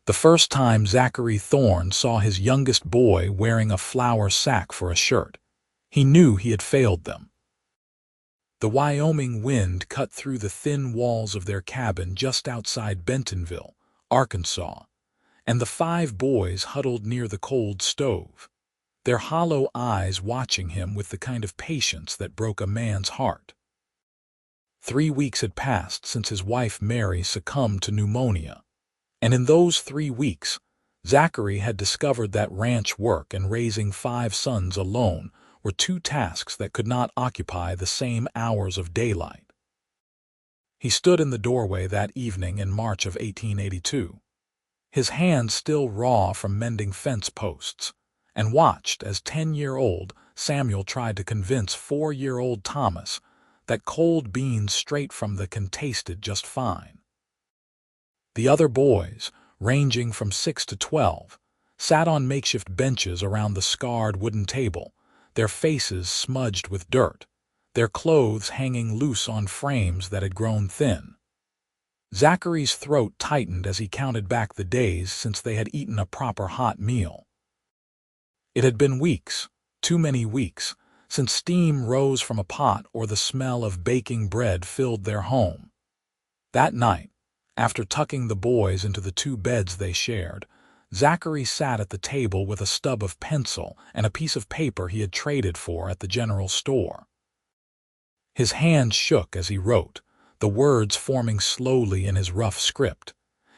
The first time Zachary Thorn saw his youngest boy wearing a flour sack for a shirt, he knew he had failed them. The Wyoming wind cut through the thin walls of their cabin just outside Bentonville, Arkansas, and the 5 boys huddled near the cold stove, their hollow eyes watching him with the kind of patience that broke a man's heart. 3 weeks had passed since his wife Mary succumbed to pneumonia, and in those 3 weeks, Zachary had discovered that ranch work and raising 5 sons alone were 2 tasks that could not occupy the same hours of daylight. He stood in the doorway that evening in March of 1882, his hands still raw from mending fence posts, and watched as 10-year-old Samuel tried to convince 4-year-old Thomas that cold beans straight from the can tasted just fine. The other boys, ranging from 6 to 12, sat on makeshift benches around the scarred wooden table, their faces smudged with dirt, their clothes hanging loose on frames that had grown thin. Zachary's throat tightened as he counted back the days since they had eaten a proper hot meal. It had been weeks, too many weeks, since steam rose from a pot or the smell of baking bread filled their home. That night, after tucking the boys into the 2 beds they shared, Zachary sat at the table with a stub of pencil and a piece of paper he had traded for at the general store. His hand shook as he wrote, the words forming slowly in his rough script.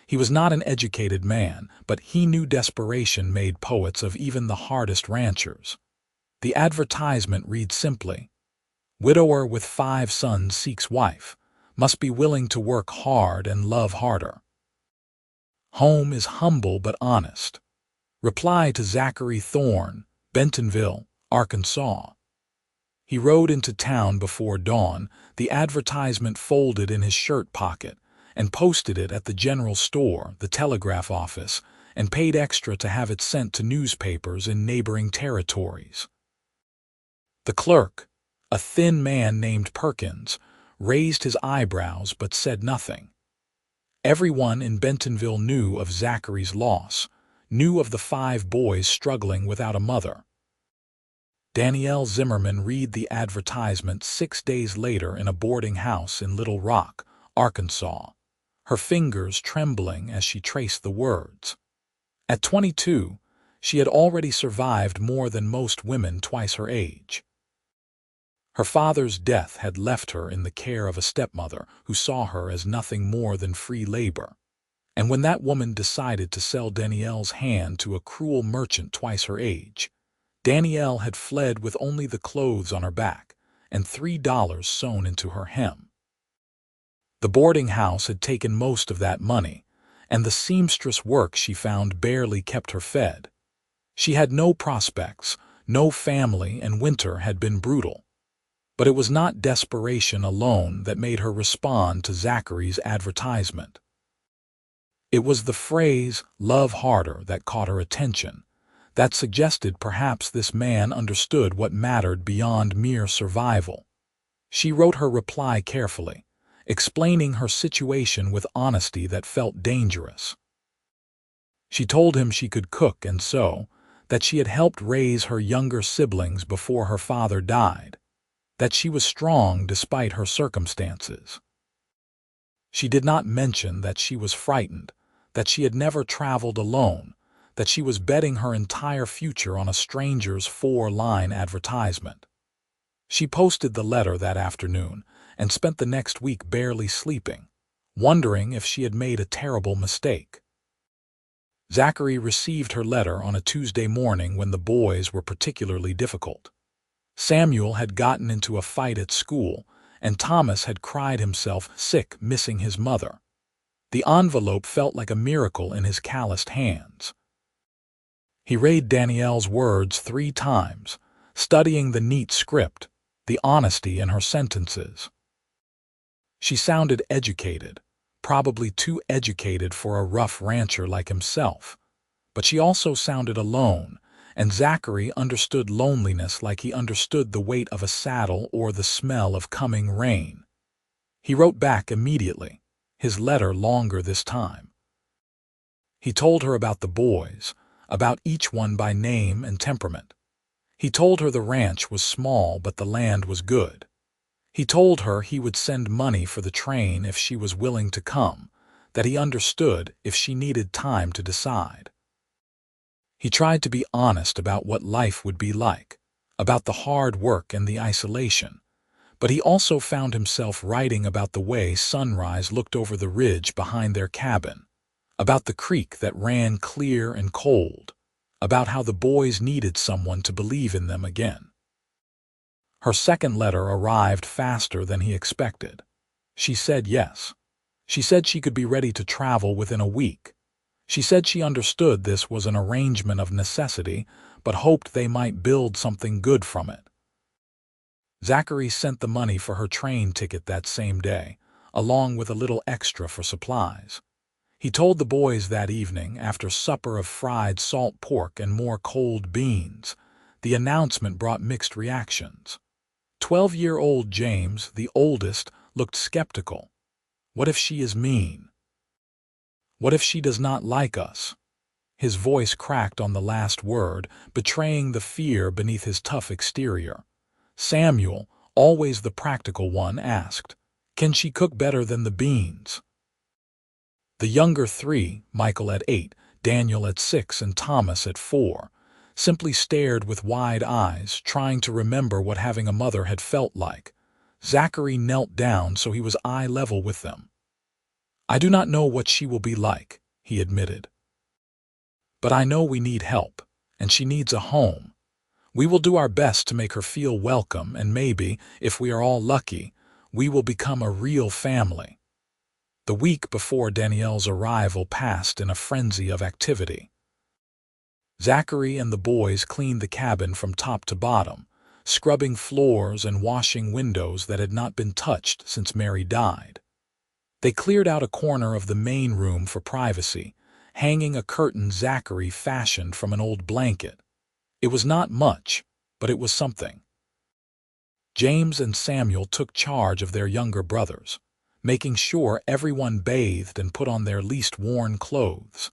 He was not an educated man, but he knew desperation made poets of even the hardest ranchers. The advertisement read simply, "Widower with 5 sons seeks wife, must be willing to work hard and love harder. Home is humble but honest. Reply to Zachary Thorn, Bentonville, Arkansas." He rode into town before dawn, the advertisement folded in his shirt pocket, and posted it at the general store, the telegraph office, and paid extra to have it sent to newspapers in neighboring territories. The clerk, a thin man named Perkins, raised his eyebrows but said nothing. Everyone in Bentonville knew of Zachary's loss, knew of the 5 boys struggling without a mother. Danielle Zimmerman read the advertisement 6 days later in a boarding house in Little Rock, Arkansas, her fingers trembling as she traced the words. At 22, she had already survived more than most women twice her age. Her father's death had left her in the care of a stepmother who saw her as nothing more than free labor. And when that woman decided to sell Danielle's hand to a cruel merchant twice her age, Danielle had fled with only the clothes on her back and $3 sewn into her hem. The boarding house had taken most of that money, and the seamstress work she found barely kept her fed. She had no prospects, no family, and winter had been brutal. But it was not desperation alone that made her respond to Zachary's advertisement. It was the phrase, "love harder," that caught her attention, that suggested perhaps this man understood what mattered beyond mere survival. She wrote her reply carefully, explaining her situation with honesty that felt dangerous. She told him she could cook and sew, that she had helped raise her younger siblings before her father died, that she was strong despite her circumstances. She did not mention that she was frightened, that she had never traveled alone, that she was betting her entire future on a stranger's 4-line advertisement. She posted the letter that afternoon and spent the next week barely sleeping, wondering if she had made a terrible mistake. Zachary received her letter on a Tuesday morning when the boys were particularly difficult. Samuel had gotten into a fight at school, and Thomas had cried himself sick missing his mother. The envelope felt like a miracle in his calloused hands. He read Danielle's words 3 times, studying the neat script, the honesty in her sentences. She sounded educated, probably too educated for a rough rancher like himself, but she also sounded alone, and Zachary understood loneliness like he understood the weight of a saddle or the smell of coming rain. He wrote back immediately, his letter longer this time. He told her about the boys, about each one by name and temperament. He told her the ranch was small but the land was good. He told her he would send money for the train if she was willing to come, that he understood if she needed time to decide. He tried to be honest about what life would be like, about the hard work and the isolation, but he also found himself writing about the way sunrise looked over the ridge behind their cabin, about the creek that ran clear and cold, about how the boys needed someone to believe in them again. Her second letter arrived faster than he expected. She said yes. She said she could be ready to travel within a week. She said she understood this was an arrangement of necessity, but hoped they might build something good from it. Zachary sent the money for her train ticket that same day, along with a little extra for supplies. He told the boys that evening, after supper of fried salt pork and more cold beans. The announcement brought mixed reactions. 12-year-old James, the oldest, looked skeptical. What if she is mean? What if she does not like us? His voice cracked on the last word, betraying the fear beneath his tough exterior. Samuel, always the practical one, asked, "Can she cook better than the beans?" The younger three, Michael at 8, Daniel at 6, and Thomas at 4, simply stared with wide eyes, trying to remember what having a mother had felt like. Zachary knelt down so he was eye level with them. "I do not know what she will be like," he admitted. "But I know we need help, and she needs a home. We will do our best to make her feel welcome, and maybe, if we are all lucky, we will become a real family." The week before Danielle's arrival passed in a frenzy of activity. Zachary and the boys cleaned the cabin from top to bottom, scrubbing floors and washing windows that had not been touched since Mary died. They cleared out a corner of the main room for privacy, hanging a curtain Zachary fashioned from an old blanket. It was not much, but it was something. James and Samuel took charge of their younger brothers, making sure everyone bathed and put on their least worn clothes.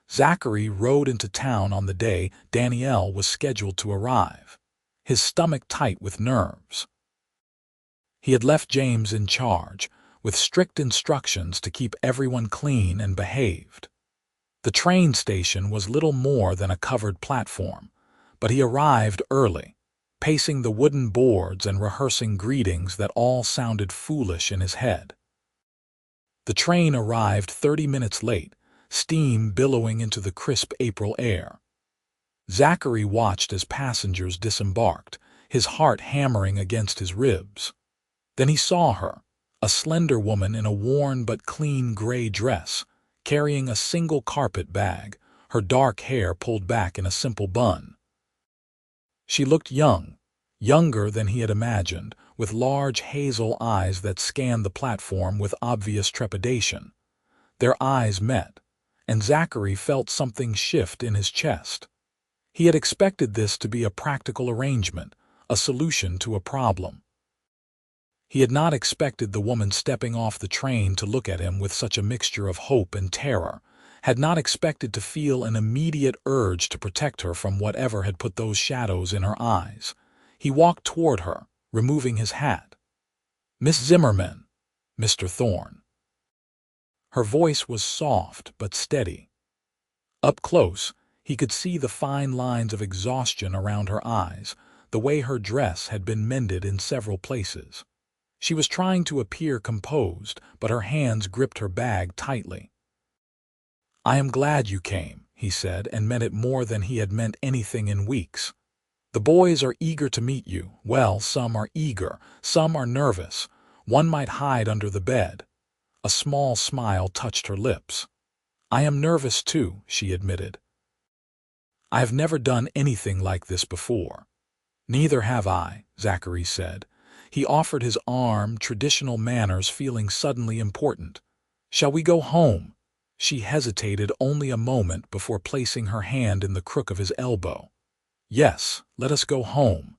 Zachary rode into town on the day Danielle was scheduled to arrive, his stomach tight with nerves. He had left James in charge, with strict instructions to keep everyone clean and behaved. The train station was little more than a covered platform, but he arrived early, pacing the wooden boards and rehearsing greetings that all sounded foolish in his head. The train arrived 30 minutes late, steam billowing into the crisp April air. Zachary watched as passengers disembarked, his heart hammering against his ribs. Then he saw her, a slender woman in a worn but clean gray dress, carrying a single carpet bag, her dark hair pulled back in a simple bun. She looked young, younger than he had imagined, with large hazel eyes that scanned the platform with obvious trepidation. Their eyes met, and Zachary felt something shift in his chest. He had expected this to be a practical arrangement, a solution to a problem. He had not expected the woman stepping off the train to look at him with such a mixture of hope and terror, had not expected to feel an immediate urge to protect her from whatever had put those shadows in her eyes. He walked toward her, removing his hat. "Miss Zimmerman, Mr. Thorn." Her voice was soft but steady. Up close, he could see the fine lines of exhaustion around her eyes, the way her dress had been mended in several places. She was trying to appear composed, but her hands gripped her bag tightly. "I am glad you came," he said, and meant it more than he had meant anything in weeks. "The boys are eager to meet you. Well, some are eager, some are nervous. One might hide under the bed." A small smile touched her lips. "I am nervous too," she admitted. "I have never done anything like this before." "Neither have I," Zachary said. He offered his arm, traditional manners feeling suddenly important. "Shall we go home?" She hesitated only a moment before placing her hand in the crook of his elbow. "Yes, let us go home."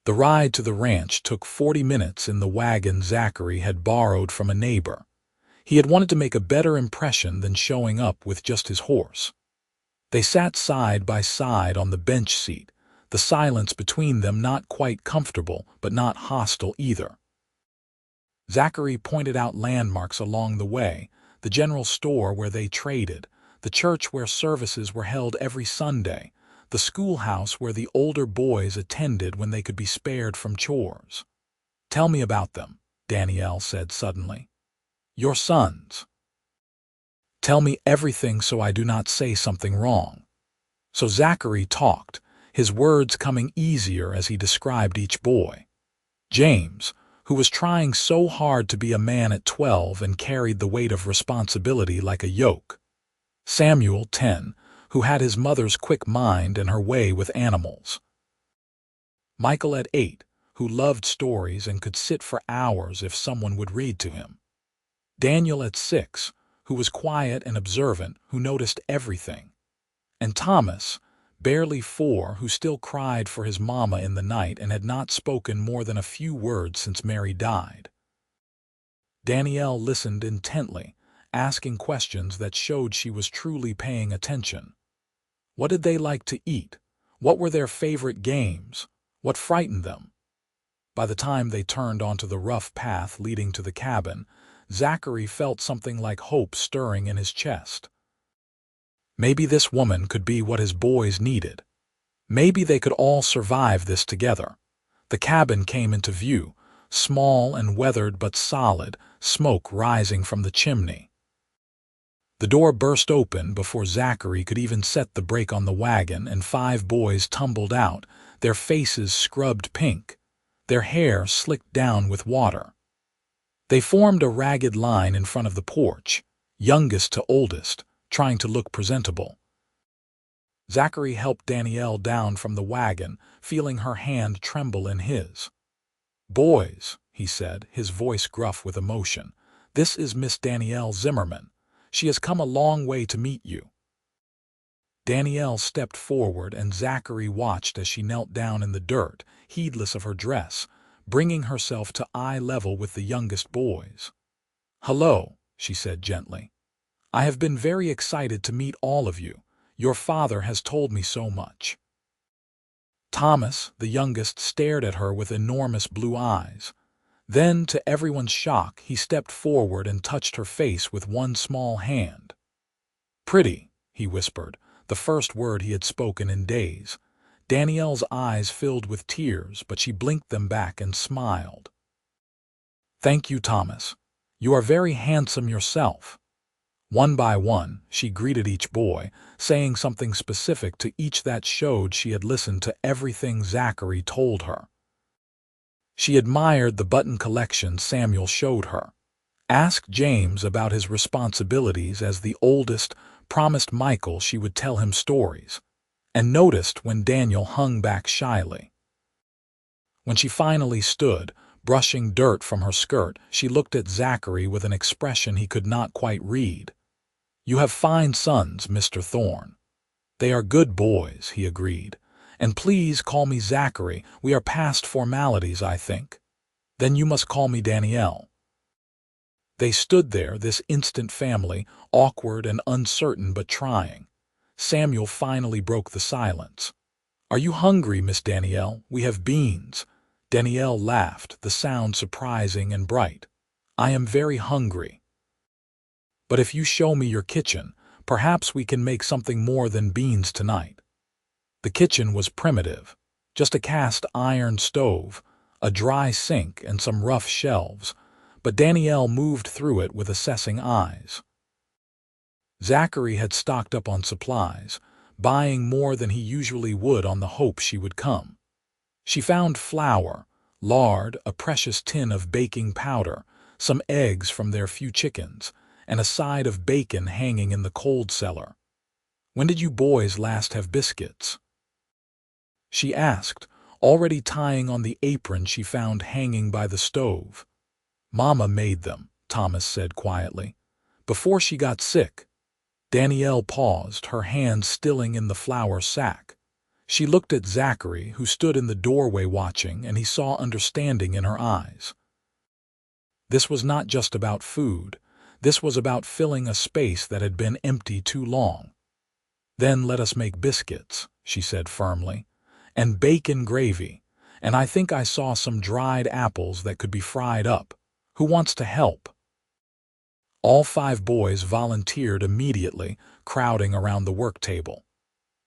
The ride to the ranch took 40 minutes in the wagon Zachary had borrowed from a neighbor. He had wanted to make a better impression than showing up with just his horse. They sat side by side on the bench seat, the silence between them not quite comfortable but not hostile either. Zachary pointed out landmarks along the way, the general store where they traded, the church where services were held every Sunday, the schoolhouse where the older boys attended when they could be spared from chores. "Tell me about them," Danielle said suddenly. "Your sons. Tell me everything so I do not say something wrong." So Zachary talked, his words coming easier as he described each boy. James, who was trying so hard to be a man at 12 and carried the weight of responsibility like a yoke. Samuel, 10, who had his mother's quick mind and her way with animals. Michael at 8, who loved stories and could sit for hours if someone would read to him. Daniel at 6, who was quiet and observant, who noticed everything. And Thomas, barely 4, who still cried for his mama in the night and had not spoken more than a few words since Mary died. Danielle listened intently, asking questions that showed she was truly paying attention. What did they like to eat? What were their favorite games? What frightened them? By the time they turned onto the rough path leading to the cabin, Zachary felt something like hope stirring in his chest. Maybe this woman could be what his boys needed. Maybe they could all survive this together. The cabin came into view, small and weathered but solid, smoke rising from the chimney. The door burst open before Zachary could even set the brake on the wagon, and 5 boys tumbled out, their faces scrubbed pink, their hair slicked down with water. They formed a ragged line in front of the porch, youngest to oldest, trying to look presentable. Zachary helped Danielle down from the wagon, feeling her hand tremble in his. "Boys," he said, his voice gruff with emotion, "this is Miss Danielle Zimmerman. She has come a long way to meet you." Danielle stepped forward, and Zachary watched as she knelt down in the dirt, heedless of her dress, bringing herself to eye level with the youngest boys. "Hello," she said gently. "I have been very excited to meet all of you. Your father has told me so much." Thomas, the youngest, stared at her with enormous blue eyes. Then, to everyone's shock, he stepped forward and touched her face with one small hand. "Pretty," he whispered, the first word he had spoken in days. Danielle's eyes filled with tears, but she blinked them back and smiled. "Thank you, Thomas. You are very handsome yourself." One by one, she greeted each boy, saying something specific to each that showed she had listened to everything Zachary told her. She admired the button collection Samuel showed her, asked James about his responsibilities as the oldest, promised Michael she would tell him stories, and noticed when Daniel hung back shyly. When she finally stood, brushing dirt from her skirt, she looked at Zachary with an expression he could not quite read. "You have fine sons, Mr. Thorn." "They are good boys," he agreed. "And please call me Zachary. We are past formalities, I think." "Then you must call me Danielle." They stood there, this instant family, awkward and uncertain but trying. Samuel finally broke the silence. "Are you hungry, Miss Danielle? We have beans." Danielle laughed, the sound surprising and bright. "I am very hungry. But if you show me your kitchen, perhaps we can make something more than beans tonight." The kitchen was primitive, just a cast iron stove, a dry sink, and some rough shelves, but Danielle moved through it with assessing eyes. Zachary had stocked up on supplies, buying more than he usually would on the hope she would come. She found flour, lard, a precious tin of baking powder, some eggs from their few chickens, and a side of bacon hanging in the cold cellar. "When did you boys last have biscuits?" she asked, already tying on the apron she found hanging by the stove. "Mama made them," Thomas said quietly, "before she got sick." Danielle paused, her hand stilling in the flour sack. She looked at Zachary, who stood in the doorway watching, and he saw understanding in her eyes. This was not just about food. This was about filling a space that had been empty too long. "Then let us make biscuits," she said firmly, "and bacon gravy, and I think I saw some dried apples that could be fried up. Who wants to help?" All 5 boys volunteered immediately, crowding around the work table.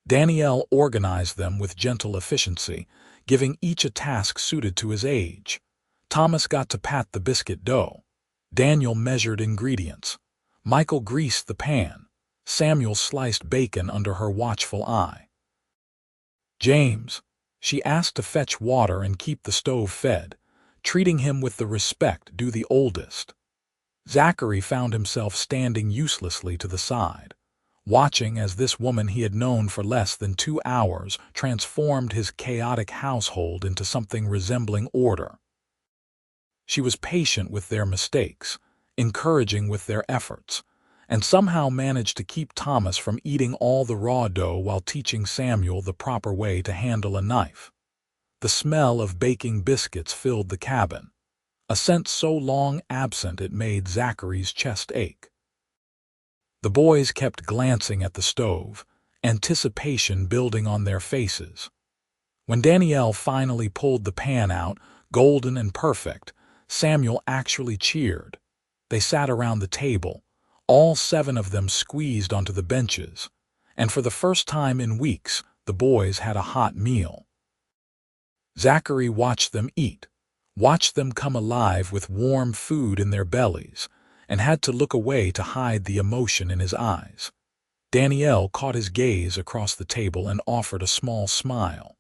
Danielle organized them with gentle efficiency, giving each a task suited to his age. Thomas got to pat the biscuit dough. Daniel measured ingredients. Michael greased the pan. Samuel sliced bacon under her watchful eye. James, she asked to fetch water and keep the stove fed, treating him with the respect due the oldest. Zachary found himself standing uselessly to the side, watching as this woman he had known for less than 2 hours transformed his chaotic household into something resembling order. She was patient with their mistakes, encouraging with their efforts, and somehow managed to keep Thomas from eating all the raw dough while teaching Samuel the proper way to handle a knife. The smell of baking biscuits filled the cabin, a scent so long absent it made Zachary's chest ache. The boys kept glancing at the stove, anticipation building on their faces. When Danielle finally pulled the pan out, golden and perfect, Samuel actually cheered. They sat around the table, all 7 of them squeezed onto the benches, and for the first time in weeks, the boys had a hot meal. Zachary watched them eat, watched them come alive with warm food in their bellies, and had to look away to hide the emotion in his eyes. Danielle caught his gaze across the table and offered a small smile.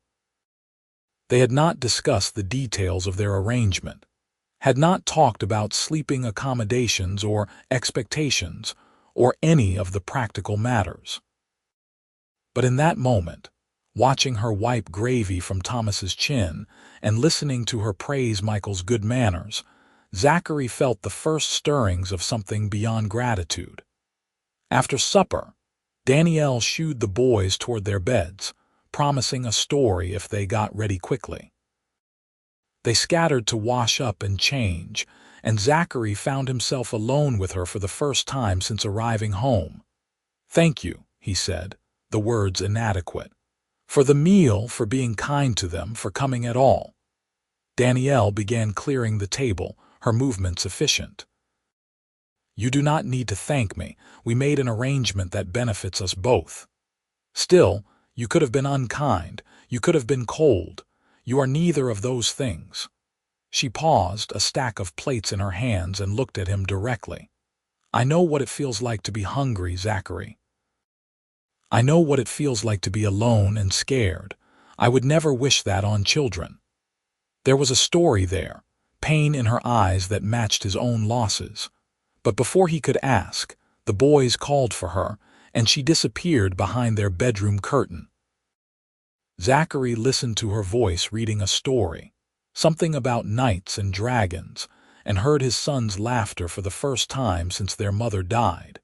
They had not discussed the details of their arrangement, had not talked about sleeping accommodations or expectations, or any of the practical matters. But in that moment, watching her wipe gravy from Thomas's chin and listening to her praise Michael's good manners, Zachary felt the first stirrings of something beyond gratitude. After supper, Danielle shooed the boys toward their beds, promising a story if they got ready quickly. They scattered to wash up and change, and Zachary found himself alone with her for the first time since arriving home. "Thank you," he said, the words inadequate. "For the meal, for being kind to them, for coming at all." Danielle began clearing the table, her movements efficient. "You do not need to thank me. We made an arrangement that benefits us both. Still, you could have been unkind. You could have been cold. You are neither of those things." She paused, a stack of plates in her hands, and looked at him directly. "I know what it feels like to be hungry, Zachary. I know what it feels like to be alone and scared. I would never wish that on children." There was a story there, pain in her eyes that matched his own losses. But before he could ask, the boys called for her, and she disappeared behind their bedroom curtain. Zachary listened to her voice reading a story, something about knights and dragons, and heard his son's laughter for the first time since their mother died.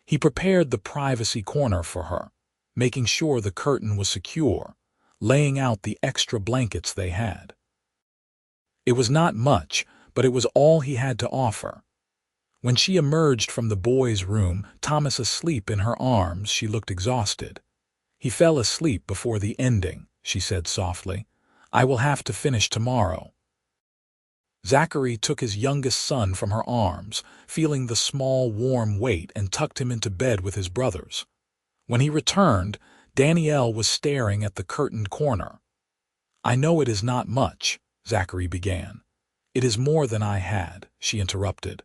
He prepared the privacy corner for her, making sure the curtain was secure, laying out the extra blankets they had. It was not much, but it was all he had to offer. When she emerged from the boys' room, Thomas asleep in her arms, she looked exhausted. "He fell asleep before the ending," she said softly. "I will have to finish tomorrow." Zachary took his youngest son from her arms, feeling the small, warm weight, and tucked him into bed with his brothers. When he returned, Danielle was staring at the curtained corner. "I know it is not much," Zachary began. "It is more than I had," she interrupted.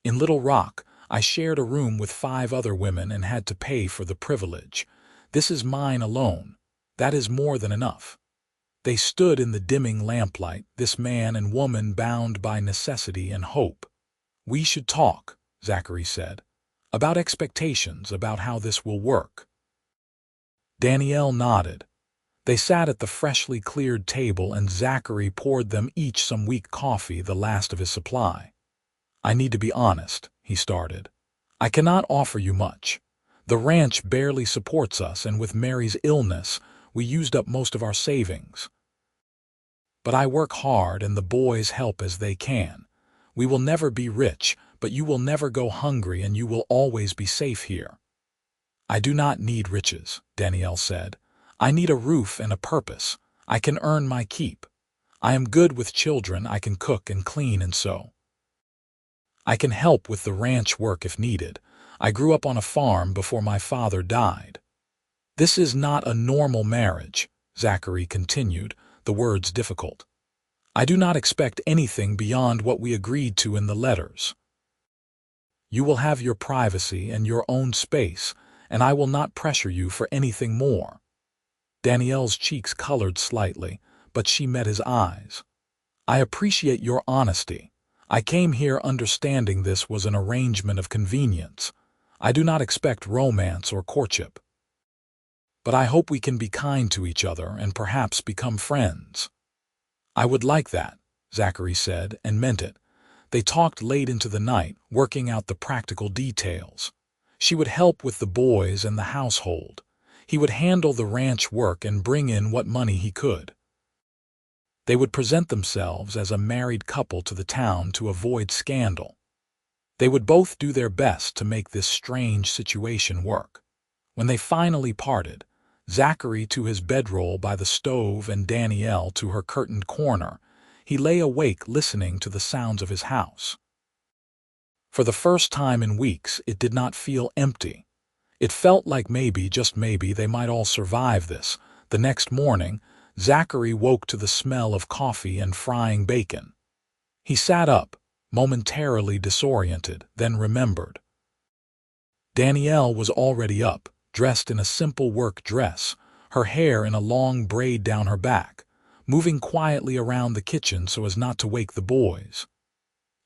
"In Little Rock, I shared a room with 5 other women and had to pay for the privilege. This is mine alone. That is more than enough." They stood in the dimming lamplight, this man and woman bound by necessity and hope. "We should talk," Zachary said, "about expectations, about how this will work." Danielle nodded. They sat at the freshly cleared table, and Zachary poured them each some weak coffee, the last of his supply. "I need to be honest," he started. "I cannot offer you much. The ranch barely supports us, and with Mary's illness, we used up most of our savings. But I work hard, and the boys help as they can. We will never be rich, but but you will never go hungry and you will always be safe here." "I do not need riches," Danielle said. "I need a roof and a purpose. I can earn my keep. I am good with children. I can cook and clean and sew. I can help with the ranch work if needed. I grew up on a farm before my father died." "This is not a normal marriage," Zachary continued, the words difficult. "I do not expect anything beyond what we agreed to in the letters. You will have your privacy and your own space, and I will not pressure you for anything more." Danielle's cheeks colored slightly, but she met his eyes. "I appreciate your honesty. I came here understanding this was an arrangement of convenience. I do not expect romance or courtship. But I hope we can be kind to each other and perhaps become friends." "I would like that," Zachary said, and meant it. They talked late into the night, working out the practical details. She would help with the boys and the household. He would handle the ranch work and bring in what money he could. They would present themselves as a married couple to the town to avoid scandal. They would both do their best to make this strange situation work. When they finally parted, Zachary to his bedroll by the stove and Danielle to her curtained corner, he lay awake listening to the sounds of his house. For the first time in weeks, it did not feel empty. It felt like maybe, just maybe, they might all survive this. The next morning, Zachary woke to the smell of coffee and frying bacon. He sat up, momentarily disoriented, then remembered. Danielle was already up, dressed in a simple work dress, her hair in a long braid down her back, moving quietly around the kitchen so as not to wake the boys.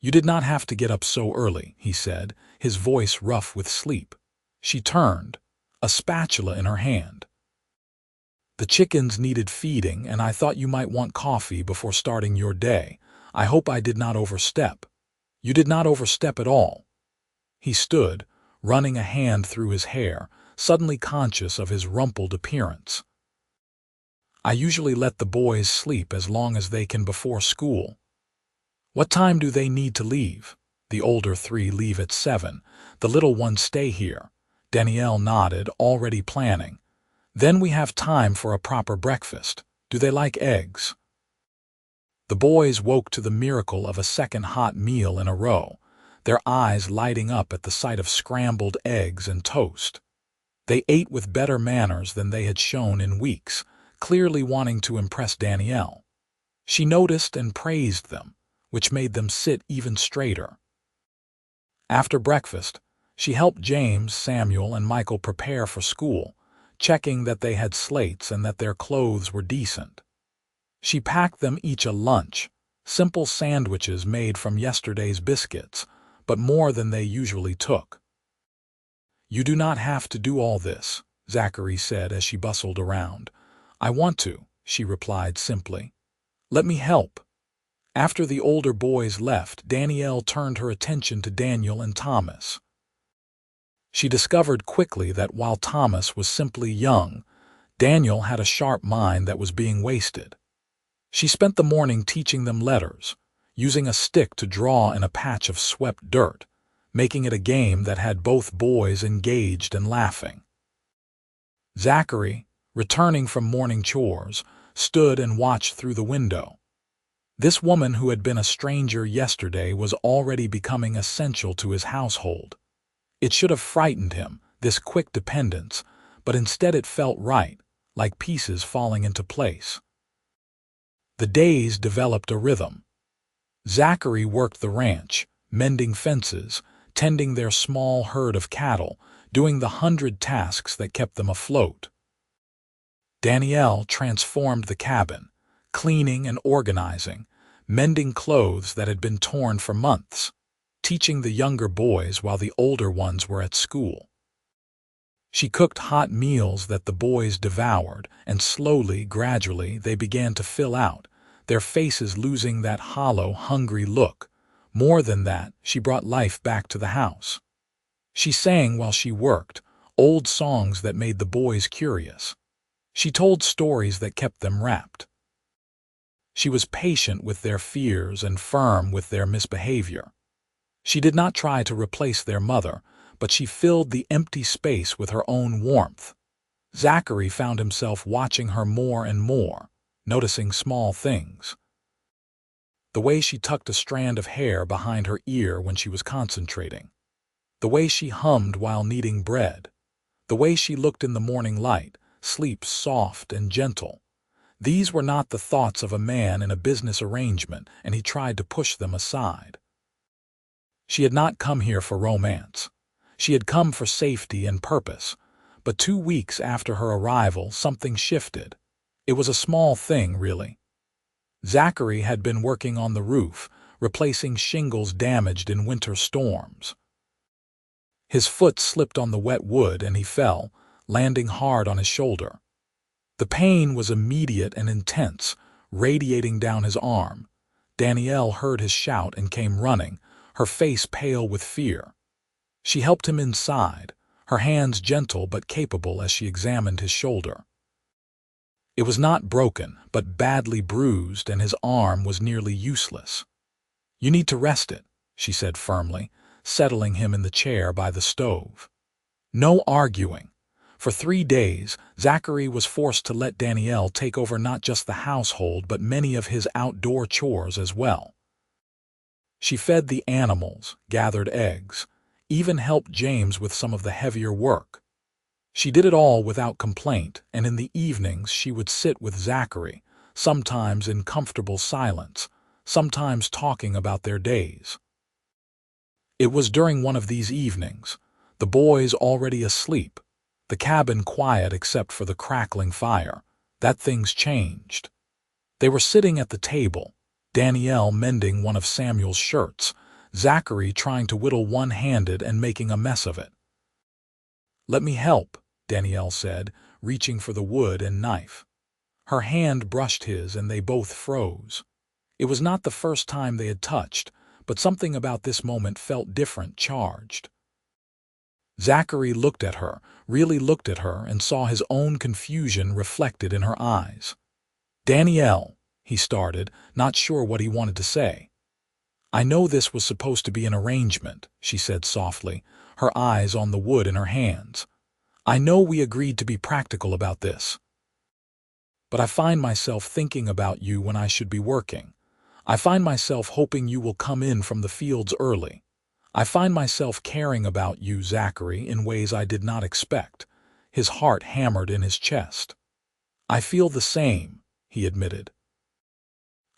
"You did not have to get up so early," he said, his voice rough with sleep. She turned, a spatula in her hand. "The chickens needed feeding, and I thought you might want coffee before starting your day. I hope I did not overstep." "You did not overstep at all." He stood, running a hand through his hair, suddenly conscious of his rumpled appearance. "I usually let the boys sleep as long as they can before school." "What time do they need to leave?" "The older three leave at 7. The little ones stay here." Danielle nodded, already planning. "Then we have time for a proper breakfast. Do they like eggs?" The boys woke to the miracle of a second hot meal in a row, their eyes lighting up at the sight of scrambled eggs and toast. They ate with better manners than they had shown in weeks, clearly wanting to impress Danielle. She noticed and praised them, which made them sit even straighter. After breakfast, she helped James, Samuel, and Michael prepare for school, checking that they had slates and that their clothes were decent. She packed them each a lunch, simple sandwiches made from yesterday's biscuits, but more than they usually took. "You do not have to do all this," Zachary said as she bustled around. "I want to," she replied simply. "Let me help." After the older boys left, Danielle turned her attention to Daniel and Thomas. She discovered quickly that while Thomas was simply young, Daniel had a sharp mind that was being wasted. She spent the morning teaching them letters, using a stick to draw in a patch of swept dirt, making it a game that had both boys engaged and laughing. Zachary, returning from morning chores, stood and watched through the window. This woman who had been a stranger yesterday was already becoming essential to his household. It should have frightened him, this quick dependence, but instead it felt right, like pieces falling into place. The days developed a rhythm. Zachary worked the ranch, mending fences, tending their small herd of cattle, doing the 100 tasks that kept them afloat. Danielle transformed the cabin, cleaning and organizing, mending clothes that had been torn for months, teaching the younger boys while the older ones were at school. She cooked hot meals that the boys devoured, and slowly, gradually, they began to fill out, their faces losing that hollow, hungry look. More than that, she brought life back to the house. She sang while she worked, old songs that made the boys curious. She told stories that kept them rapt. She was patient with their fears and firm with their misbehavior. She did not try to replace their mother, but she filled the empty space with her own warmth. Zachary found himself watching her more and more, noticing small things. The way she tucked a strand of hair behind her ear when she was concentrating. The way she hummed while kneading bread. The way she looked in the morning light, sleep soft and gentle. These were not the thoughts of a man in a business arrangement, and he tried to push them aside. She had not come here for romance. She had come for safety and purpose. But 2 weeks after her arrival, something shifted. It was a small thing, really. Zachary had been working on the roof, replacing shingles damaged in winter storms. His foot slipped on the wet wood and he fell, landing hard on his shoulder. The pain was immediate and intense, radiating down his arm. Danielle heard his shout and came running, her face pale with fear. She helped him inside, her hands gentle but capable as she examined his shoulder. It was not broken, but badly bruised, and his arm was nearly useless. "You need to rest it," she said firmly, settling him in the chair by the stove. No arguing. For 3 days, Zachary was forced to let Danielle take over not just the household but many of his outdoor chores as well. She fed the animals, gathered eggs, even helped James with some of the heavier work. She did it all without complaint, and in the evenings she would sit with Zachary, sometimes in comfortable silence, sometimes talking about their days. It was during one of these evenings, the boys already asleep, the cabin quiet except for the crackling fire, that things changed. They were sitting at the table, Danielle mending one of Samuel's shirts, Zachary trying to whittle one-handed and making a mess of it. "Let me help," Danielle said, reaching for the wood and knife. Her hand brushed his and they both froze. It was not the first time they had touched, but something about this moment felt different, charged. Zachary looked at her, really looked at her, and saw his own confusion reflected in her eyes. "Danielle," he started, not sure what he wanted to say. "I know this was supposed to be an arrangement," she said softly, her eyes on the wood in her hands. "I know we agreed to be practical about this. But I find myself thinking about you when I should be working. I find myself hoping you will come in from the fields early. I find myself caring about you, Zachary, in ways I did not expect." His heart hammered in his chest. "I feel the same," he admitted.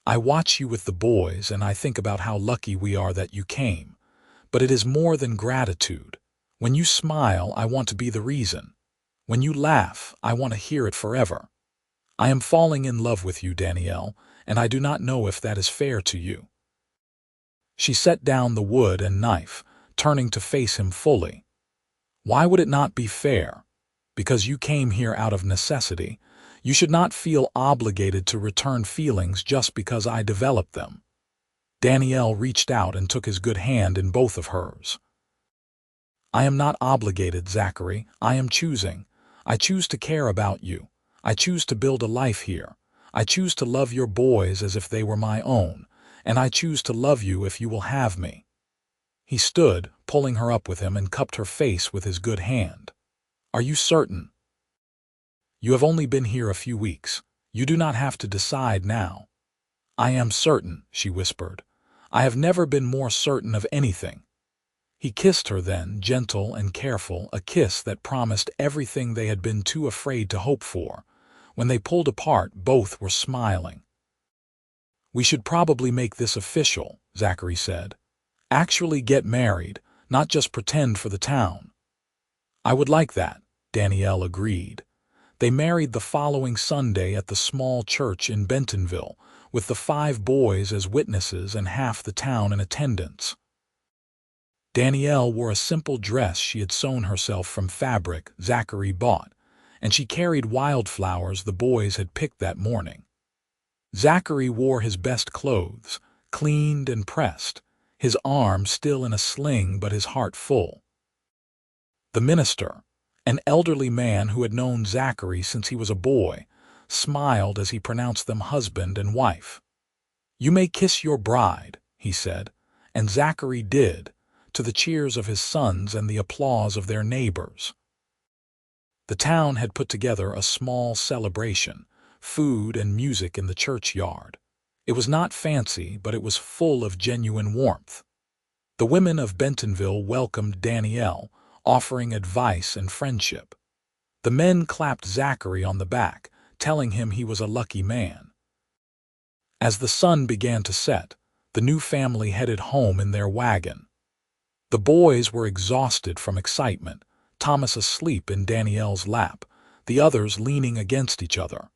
"I watch you with the boys and I think about how lucky we are that you came. But it is more than gratitude. When you smile, I want to be the reason. When you laugh, I want to hear it forever. I am falling in love with you, Danielle, and I do not know if that is fair to you." She set down the wood and knife, turning to face him fully. "Why would it not be fair? Because you came here out of necessity. You should not feel obligated to return feelings just because I developed them." Danielle reached out and took his good hand in both of hers. "I am not obligated, Zachary. I am choosing. I choose to care about you. I choose to build a life here. I choose to love your boys as if they were my own, and I choose to love you if you will have me." He stood, pulling her up with him, and cupped her face with his good hand. "Are you certain? You have only been here a few weeks. You do not have to decide now." "I am certain," she whispered. "I have never been more certain of anything." He kissed her then, gentle and careful, a kiss that promised everything they had been too afraid to hope for. When they pulled apart, both were smiling. "We should probably make this official," Zachary said. "Actually get married, not just pretend for the town." "I would like that," Danielle agreed. They married the following Sunday at the small church in Bentonville, with the 5 boys as witnesses and half the town in attendance. Danielle wore a simple dress she had sewn herself from fabric Zachary bought, and she carried wildflowers the boys had picked that morning. Zachary wore his best clothes, cleaned and pressed, his arm still in a sling but his heart full. The minister, an elderly man who had known Zachary since he was a boy, smiled as he pronounced them husband and wife. "You may kiss your bride," he said, and Zachary did, to the cheers of his sons and the applause of their neighbors. The town had put together a small celebration, food and music in the churchyard. It was not fancy, but it was full of genuine warmth. The women of Bentonville welcomed Danielle, offering advice and friendship. The men clapped Zachary on the back, telling him he was a lucky man. As the sun began to set, the new family headed home in their wagon. The boys were exhausted from excitement, Thomas asleep in Danielle's lap, the others leaning against each other.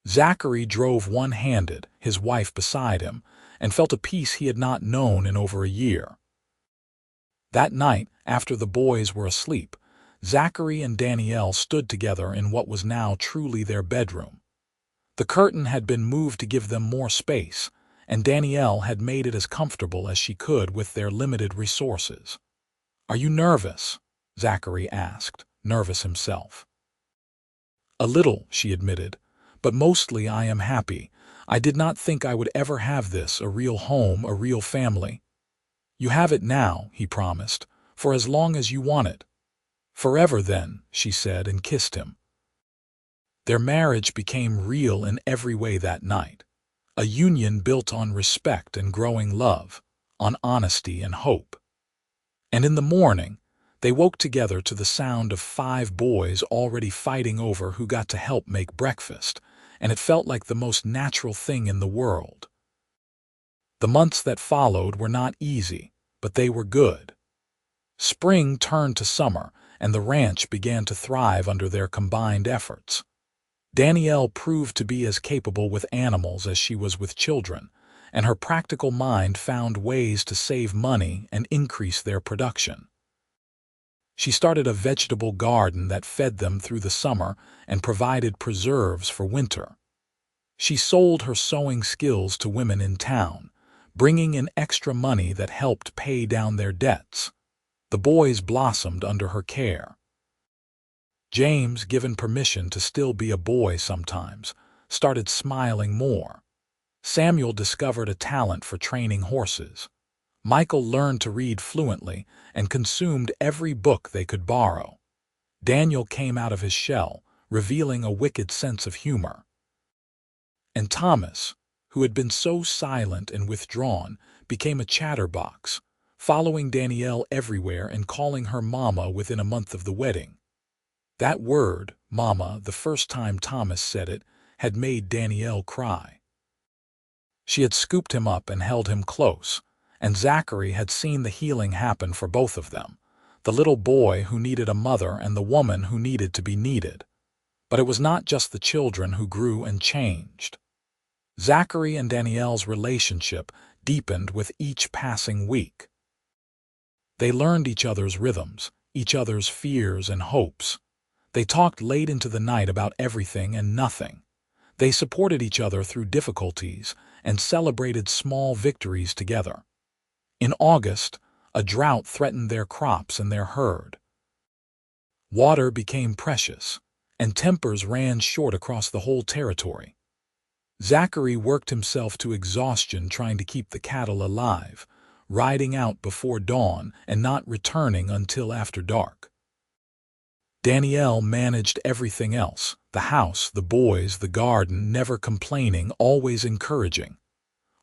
Zachary drove one-handed, his wife beside him, and felt a peace he had not known in over a year. That night, after the boys were asleep, Zachary and Danielle stood together in what was now truly their bedroom. The curtain had been moved to give them more space, and Danielle had made it as comfortable as she could with their limited resources. "Are you nervous?" Zachary asked, nervous himself. "A little," she admitted, "but mostly I am happy. I did not think I would ever have this, a real home, a real family." "You have it now," he promised, "for as long as you want it." "Forever then," she said and kissed him. Their marriage became real in every way that night, a union built on respect and growing love, on honesty and hope. And in the morning, they woke together to the sound of 5 boys already fighting over who got to help make breakfast, and it felt like the most natural thing in the world. The months that followed were not easy, but they were good. Spring turned to summer, and the ranch began to thrive under their combined efforts. Danielle proved to be as capable with animals as she was with children, and her practical mind found ways to save money and increase their production. She started a vegetable garden that fed them through the summer and provided preserves for winter. She sold her sewing skills to women in town, bringing in extra money that helped pay down their debts. The boys blossomed under her care. James, given permission to still be a boy sometimes, started smiling more. Samuel discovered a talent for training horses. Michael learned to read fluently and consumed every book they could borrow. Daniel came out of his shell, revealing a wicked sense of humor. And Thomas, who had been so silent and withdrawn, became a chatterbox, following Danielle everywhere and calling her Mama within a month of the wedding. That word, Mama, the first time Thomas said it, had made Danielle cry. She had scooped him up and held him close, and Zachary had seen the healing happen for both of them, the little boy who needed a mother and the woman who needed to be needed. But it was not just the children who grew and changed. Zachary and Danielle's relationship deepened with each passing week. They learned each other's rhythms, each other's fears and hopes. They talked late into the night about everything and nothing. They supported each other through difficulties and celebrated small victories together. In August, a drought threatened their crops and their herd. Water became precious, and tempers ran short across the whole territory. Zachary worked himself to exhaustion trying to keep the cattle alive, riding out before dawn and not returning until after dark. Danielle managed everything else, the house, the boys, the garden, never complaining, always encouraging.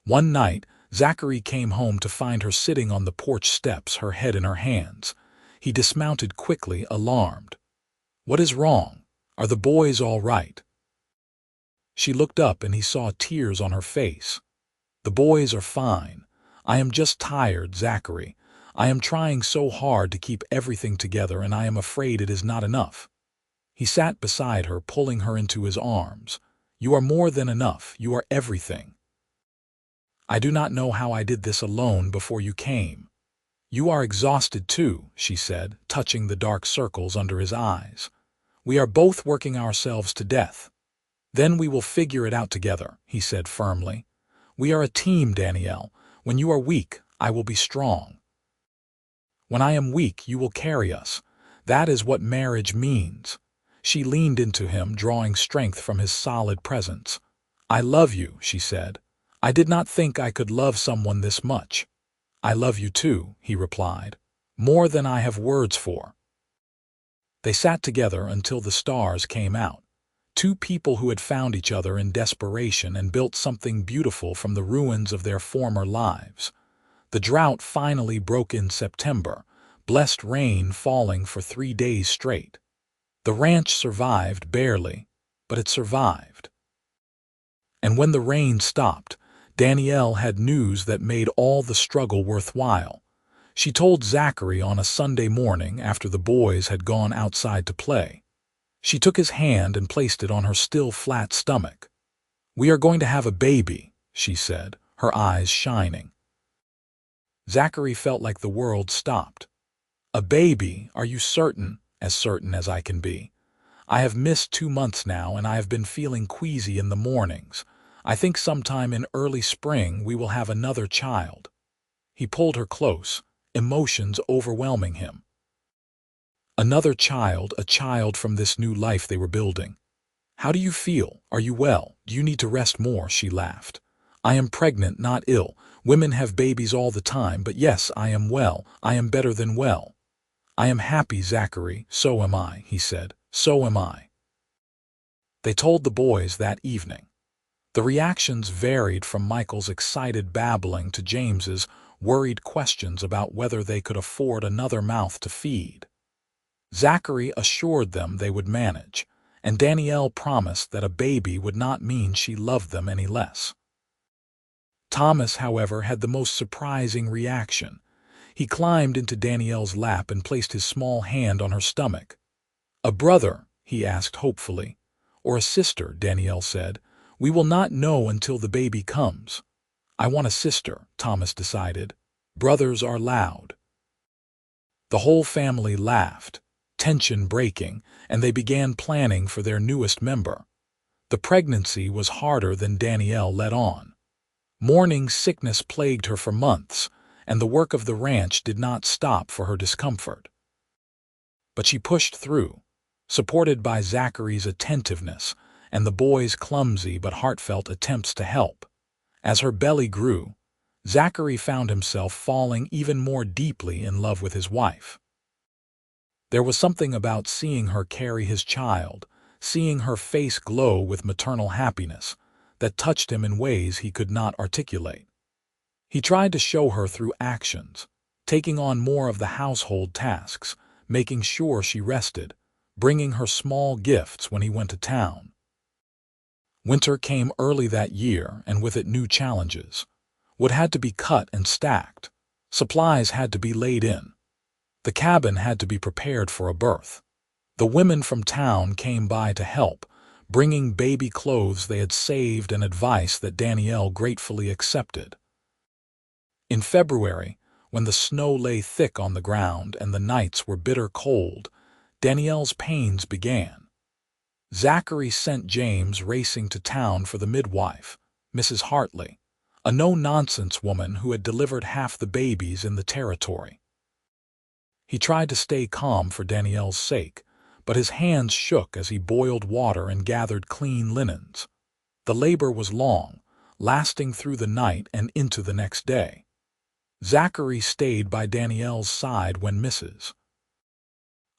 One night, Zachary came home to find her sitting on the porch steps, her head in her hands. He dismounted quickly, alarmed. "What is wrong? Are the boys all right?" She looked up and he saw tears on her face. "The boys are fine. I am just tired, Zachary. I am trying so hard to keep everything together and I am afraid it is not enough." He sat beside her, pulling her into his arms. "You are more than enough. You are everything. I do not know how I did this alone before you came." "You are exhausted too," she said, touching the dark circles under his eyes. "We are both working ourselves to death. Then we will figure it out together," he said firmly. "We are a team, Danielle. When you are weak, I will be strong. When I am weak, you will carry us. That is what marriage means." She leaned into him, drawing strength from his solid presence. "I love you," she said. "I did not think I could love someone this much. "I love you too," he replied, "more than I have words for." They sat together until the stars came out. Two people who had found each other in desperation and built something beautiful from the ruins of their former lives. The drought finally broke in September, blessed rain falling for 3 days straight. The ranch survived barely, but it survived. And when the rain stopped, Danielle had news that made all the struggle worthwhile. She told Zachary on a Sunday morning after the boys had gone outside to play. She took his hand and placed it on her still flat stomach. "We are going to have a baby," she said, her eyes shining. Zachary felt like the world stopped. "A baby? Are you certain?" "As certain as I can be. I have missed 2 months now, and I have been feeling queasy in the mornings. I think sometime in early spring we will have another child." He pulled her close, emotions overwhelming him. Another child, a child from this new life they were building. "How do you feel? Are you well? Do you need to rest more?" she laughed. "I am pregnant, not ill. Women have babies all the time, but yes, I am well. I am better than well." "I am happy, Zachary. So am I," he said. "So am I." They told the boys that evening. The reactions varied from Michael's excited babbling to James's worried questions about whether they could afford another mouth to feed. Zachary assured them they would manage, and Danielle promised that a baby would not mean she loved them any less. Thomas, however, had the most surprising reaction. He climbed into Danielle's lap and placed his small hand on her stomach. "A brother?" he asked hopefully. "Or a sister?" Danielle said. "We will not know until the baby comes." "I want a sister," Thomas decided. "Brothers are loud." The whole family laughed, tension breaking, and they began planning for their newest member. The pregnancy was harder than Danielle let on. Morning sickness plagued her for months, and the work of the ranch did not stop for her discomfort. But she pushed through, supported by Zachary's attentiveness and the boys' clumsy but heartfelt attempts to help. As her belly grew, Zachary found himself falling even more deeply in love with his wife. There was something about seeing her carry his child, seeing her face glow with maternal happiness, that touched him in ways he could not articulate. He tried to show her through actions, taking on more of the household tasks, making sure she rested, bringing her small gifts when he went to town. Winter came early that year, and with it new challenges. Wood had to be cut and stacked. Supplies had to be laid in. The cabin had to be prepared for a birth. The women from town came by to help, bringing baby clothes they had saved and advice that Danielle gratefully accepted. In February, when the snow lay thick on the ground and the nights were bitter cold, Danielle's pains began. Zachary sent James racing to town for the midwife, Mrs. Hartley, a no-nonsense woman who had delivered half the babies in the territory. He tried to stay calm for Danielle's sake, but his hands shook as he boiled water and gathered clean linens. The labor was long, lasting through the night and into the next day. Zachary stayed by Danielle's side when Mrs.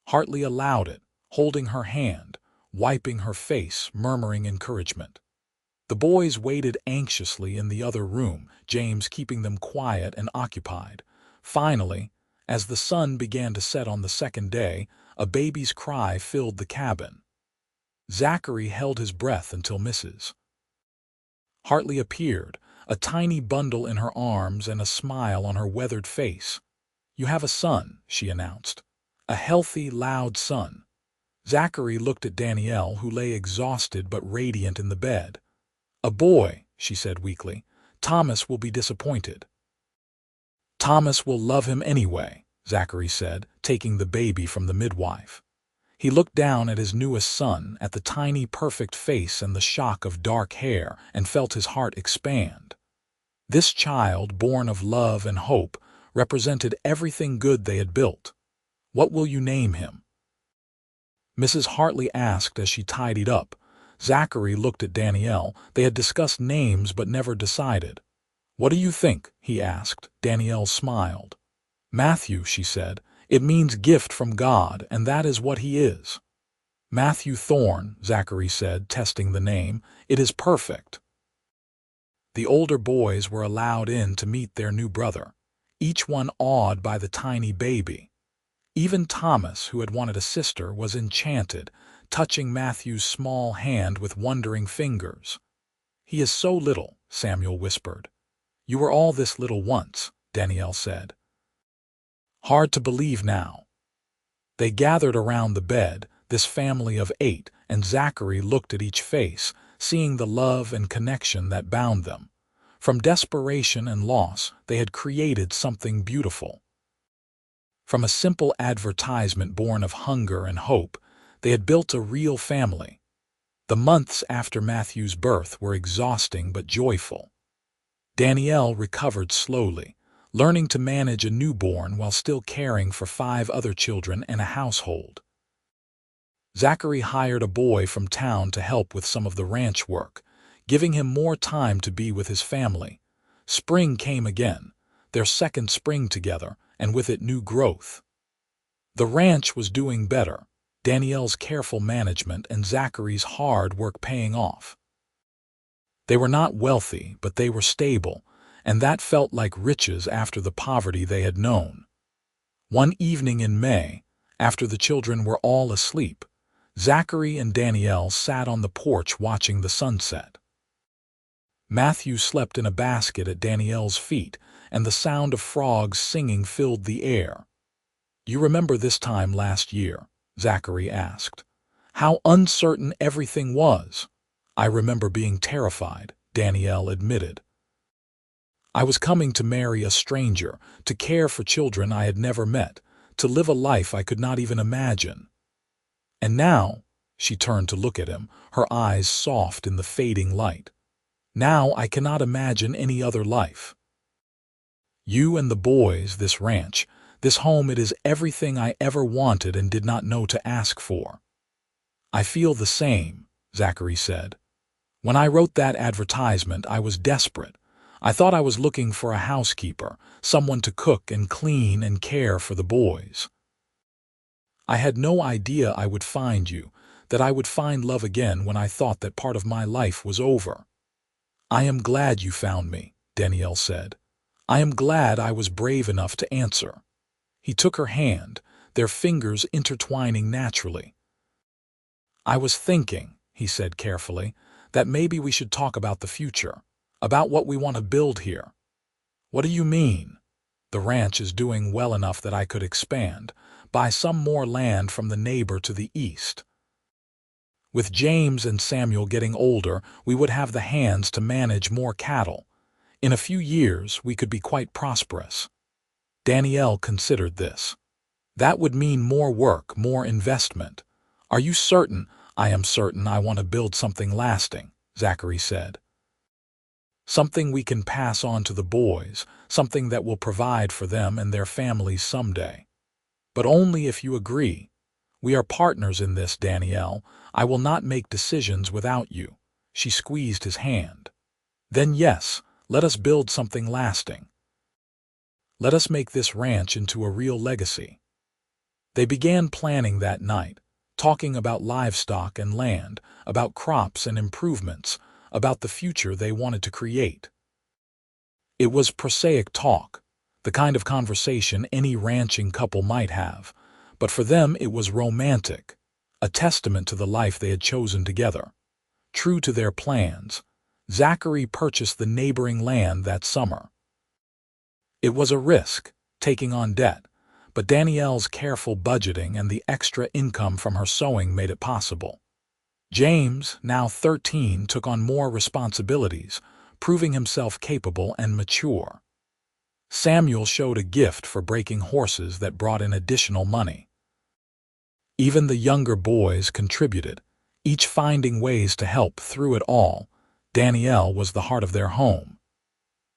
Hartley allowed it, holding her hand, wiping her face, murmuring encouragement. The boys waited anxiously in the other room, James keeping them quiet and occupied. Finally, as the sun began to set on the second day, a baby's cry filled the cabin. Zachary held his breath until Mrs. Hartley appeared, a tiny bundle in her arms and a smile on her weathered face. "You have a son," she announced. "A healthy, loud son." Zachary looked at Danielle, who lay exhausted but radiant in the bed. "A boy," she said weakly. "Thomas will be disappointed." "Thomas will love him anyway," Zachary said, taking the baby from the midwife. He looked down at his newest son, at the tiny, perfect face and the shock of dark hair, and felt his heart expand. This child, born of love and hope, represented everything good they had built. "What will you name him?" Mrs. Hartley asked as she tidied up. Zachary looked at Danielle. They had discussed names but never decided. "What do you think?" he asked. Danielle smiled. "Matthew," she said, "it means gift from God, and that is what he is." "Matthew Thorn," Zachary said, testing the name. "It is perfect." The older boys were allowed in to meet their new brother, each one awed by the tiny baby. Even Thomas, who had wanted a sister, was enchanted, touching Matthew's small hand with wondering fingers. "He is so little," Samuel whispered. "You were all this little once," Danielle said. "Hard to believe now." They gathered around the bed, this family of 8, and Zachary looked at each face, seeing the love and connection that bound them. From desperation and loss, they had created something beautiful. From a simple advertisement born of hunger and hope, they had built a real family. The months after Matthew's birth were exhausting but joyful. Danielle recovered slowly, learning to manage a newborn while still caring for 5 other children and a household. Zachary hired a boy from town to help with some of the ranch work, giving him more time to be with his family. Spring came again, their second spring together, and with it new growth. The ranch was doing better, Danielle's careful management and Zachary's hard work paying off. They were not wealthy, but they were stable, and that felt like riches after the poverty they had known. One evening in May, after the children were all asleep, Zachary and Danielle sat on the porch watching the sunset. Matthew slept in a basket at Danielle's feet, and the sound of frogs singing filled the air. "You remember this time last year?" Zachary asked. "How uncertain everything was." "I remember being terrified," Danielle admitted. "I was coming to marry a stranger, to care for children I had never met, to live a life I could not even imagine. And now," she turned to look at him, her eyes soft in the fading light, "now I cannot imagine any other life. You and the boys, this ranch, this home, it is everything I ever wanted and did not know to ask for." "I feel the same," Zachary said. "When I wrote that advertisement, I was desperate. I thought I was looking for a housekeeper, someone to cook and clean and care for the boys. I had no idea I would find you, that I would find love again when I thought that part of my life was over." "I am glad you found me," Danielle said. "I am glad I was brave enough to answer." He took her hand, their fingers intertwining naturally. "I was thinking," he said carefully, "that maybe we should talk about the future, about what we want to build here." "What do you mean?" "The ranch is doing well enough that I could expand, buy some more land from the neighbor to the east. With James and Samuel getting older, we would have the hands to manage more cattle. In a few years, we could be quite prosperous." Danielle considered this. "That would mean more work, more investment." "Are you certain?" "I am certain I want to build something lasting," Zachary said. "Something we can pass on to the boys, something that will provide for them and their families someday. But only if you agree. We are partners in this, Danielle. I will not make decisions without you." She squeezed his hand. "Then yes, let us build something lasting. Let us make this ranch into a real legacy." They began planning that night, talking about livestock and land, about crops and improvements, about the future they wanted to create. It was prosaic talk, the kind of conversation any ranching couple might have, but for them it was romantic, a testament to the life they had chosen together. True to their plans, Zachary purchased the neighboring land that summer. It was a risk, taking on debt, but Danielle's careful budgeting and the extra income from her sewing made it possible. James, now 13, took on more responsibilities, proving himself capable and mature. Samuel showed a gift for breaking horses that brought in additional money. Even the younger boys contributed, each finding ways to help. Through it all, Danielle was the heart of their home.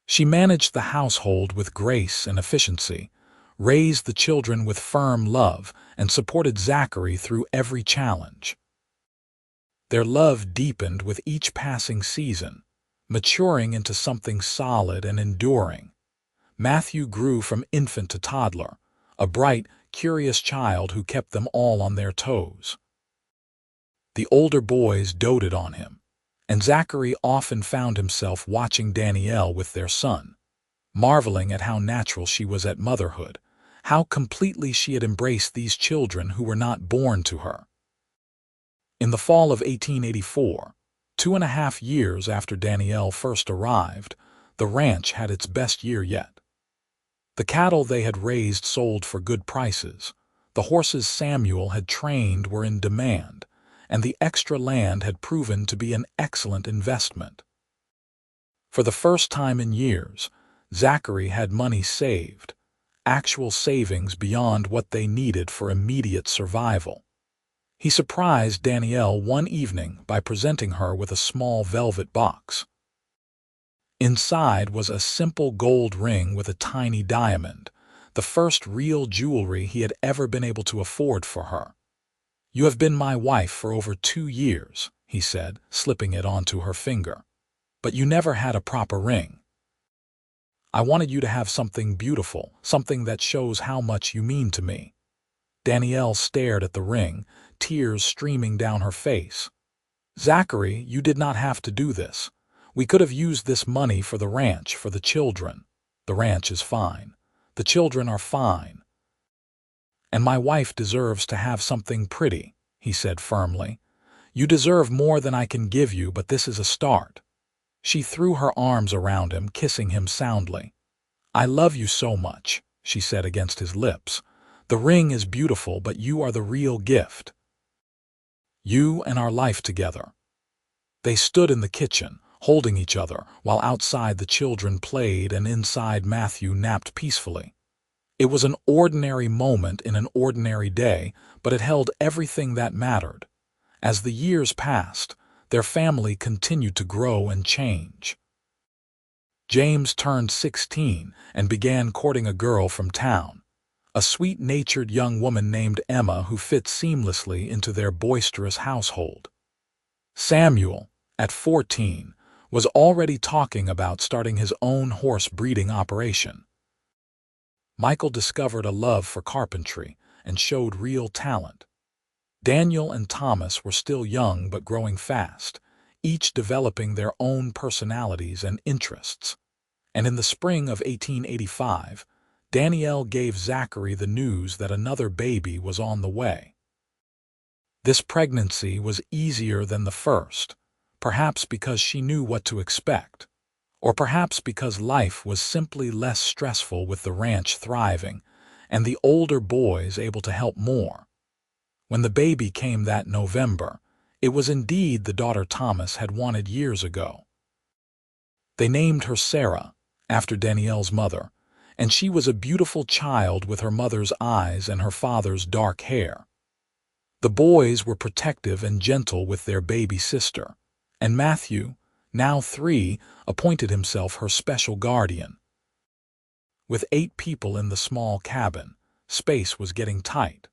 She managed the household with grace and efficiency, raised the children with firm love, and supported Zachary through every challenge. Their love deepened with each passing season. maturing into something solid and enduring. Matthew grew from infant to toddler, a bright, curious child who kept them all on their toes. The older boys doted on him, and Zachary often found himself watching Danielle with their son, marveling at how natural she was at motherhood, how completely she had embraced these children who were not born to her. In the fall of 1884, 2.5 years after Danielle first arrived, the ranch had its best year yet. The cattle they had raised sold for good prices, the horses Samuel had trained were in demand, and the extra land had proven to be an excellent investment. For the first time in years, Zachary had money saved, actual savings beyond what they needed for immediate survival. He surprised Danielle one evening by presenting her with a small velvet box. Inside was a simple gold ring with a tiny diamond, the first real jewelry he had ever been able to afford for her. "You have been my wife for over 2 years," he said, slipping it onto her finger. "But you never had a proper ring. I wanted you to have something beautiful, something that shows how much you mean to me." Danielle stared at the ring, tears streaming down her face. "Zachary, you did not have to do this. We could have used this money for the ranch, for the children. The ranch is fine. The children are fine. And my wife deserves to have something pretty," he said firmly. "You deserve more than I can give you, but this is a start." She threw her arms around him, kissing him soundly. "I love you so much," she said against his lips. "The ring is beautiful, but you are the real gift. You and our life together." They stood in the kitchen, holding each other, while outside the children played and inside Matthew napped peacefully. It was an ordinary moment in an ordinary day, but it held everything that mattered. As the years passed, their family continued to grow and change. James turned 16 and began courting a girl from town, a sweet-natured young woman named Emma who fit seamlessly into their boisterous household. Samuel, at 14, was already talking about starting his own horse breeding operation. Michael discovered a love for carpentry and showed real talent. Daniel and Thomas were still young but growing fast, each developing their own personalities and interests. And in the spring of 1885, Danielle gave Zachary the news that another baby was on the way. This pregnancy was easier than the first, perhaps because she knew what to expect, or perhaps because life was simply less stressful with the ranch thriving and the older boys able to help more. When the baby came that November, it was indeed the daughter Thomas had wanted years ago. They named her Sarah, after Danielle's mother, and she was a beautiful child with her mother's eyes and her father's dark hair. The boys were protective and gentle with their baby sister, and Matthew, now 3, appointed himself her special guardian. With 8 people in the small cabin, space was getting tight.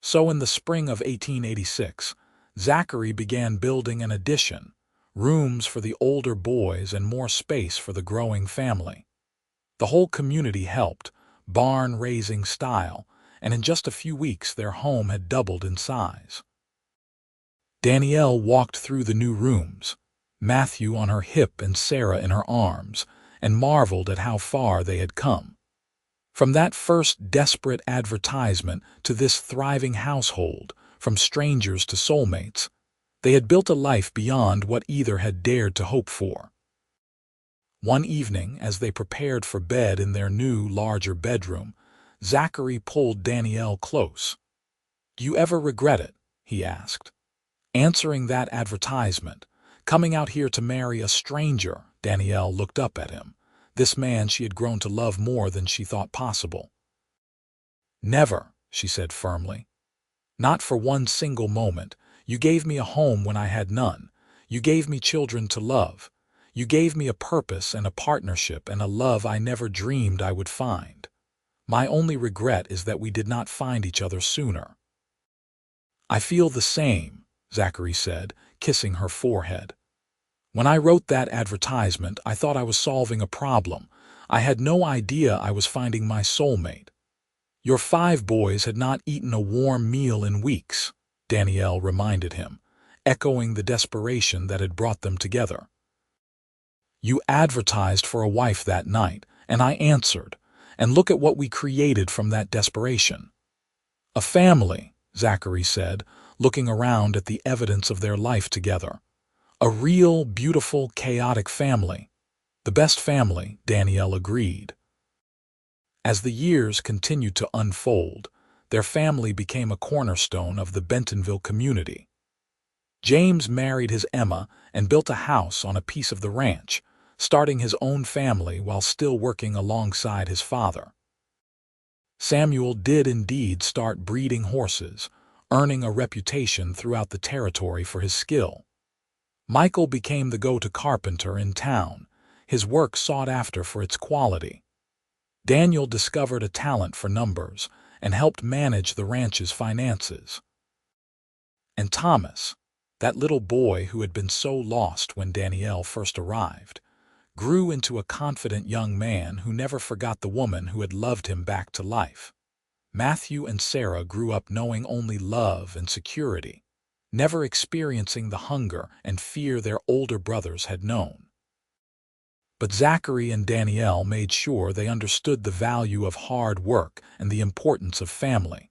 So in the spring of 1886, Zachary began building an addition, rooms for the older boys and more space for the growing family. The whole community helped, barn-raising style, and in just a few weeks their home had doubled in size. Danielle walked through the new rooms, Matthew on her hip and Sarah in her arms, and marveled at how far they had come. From that first desperate advertisement to this thriving household, from strangers to soulmates, they had built a life beyond what either had dared to hope for. One evening, as they prepared for bed in their new, larger bedroom, Zachary pulled Danielle close. "Do you ever regret it?" he asked. "Answering that advertisement, coming out here to marry a stranger." Danielle looked up at him, this man she had grown to love more than she thought possible. "Never," she said firmly. "Not for one single moment. You gave me a home when I had none. You gave me children to love. You gave me a purpose and a partnership and a love I never dreamed I would find. My only regret is that we did not find each other sooner." "I feel the same," Zachary said, kissing her forehead. When I wrote that advertisement, I thought I was solving a problem. I had no idea I was finding my soulmate. Your 5 boys had not eaten a warm meal in weeks, Danielle reminded him, echoing the desperation that had brought them together. You advertised for a wife that night, and I answered, and look at what we created from that desperation. A family, Zachary said, looking around at the evidence of their life together. A real, beautiful, chaotic family. The best family, Danielle agreed. As the years continued to unfold, their family became a cornerstone of the Bentonville community. James married his Emma and built a house on a piece of the ranch, starting his own family while still working alongside his father. Samuel did indeed start breeding horses, earning a reputation throughout the territory for his skill. Michael became the go-to carpenter in town, his work sought after for its quality. Daniel discovered a talent for numbers and helped manage the ranch's finances. And Thomas, that little boy who had been so lost when Danielle first arrived, grew into a confident young man who never forgot the woman who had loved him back to life. Matthew and Sarah grew up knowing only love and security, never experiencing the hunger and fear their older brothers had known. But Zachary and Danielle made sure they understood the value of hard work and the importance of family.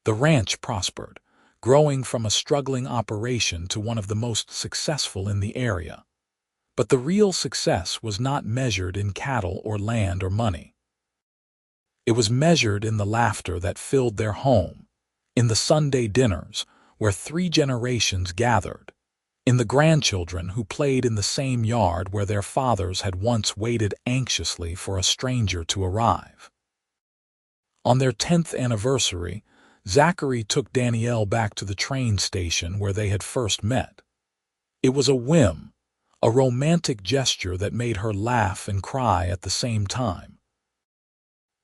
The ranch prospered, growing from a struggling operation to one of the most successful in the area. But the real success was not measured in cattle or land or money. It was measured in the laughter that filled their home, in the Sunday dinners where 3 generations gathered, in the grandchildren who played in the same yard where their fathers had once waited anxiously for a stranger to arrive. On their 10th anniversary, Zachary took Danielle back to the train station where they had first met. It was a whim, a romantic gesture that made her laugh and cry at the same time.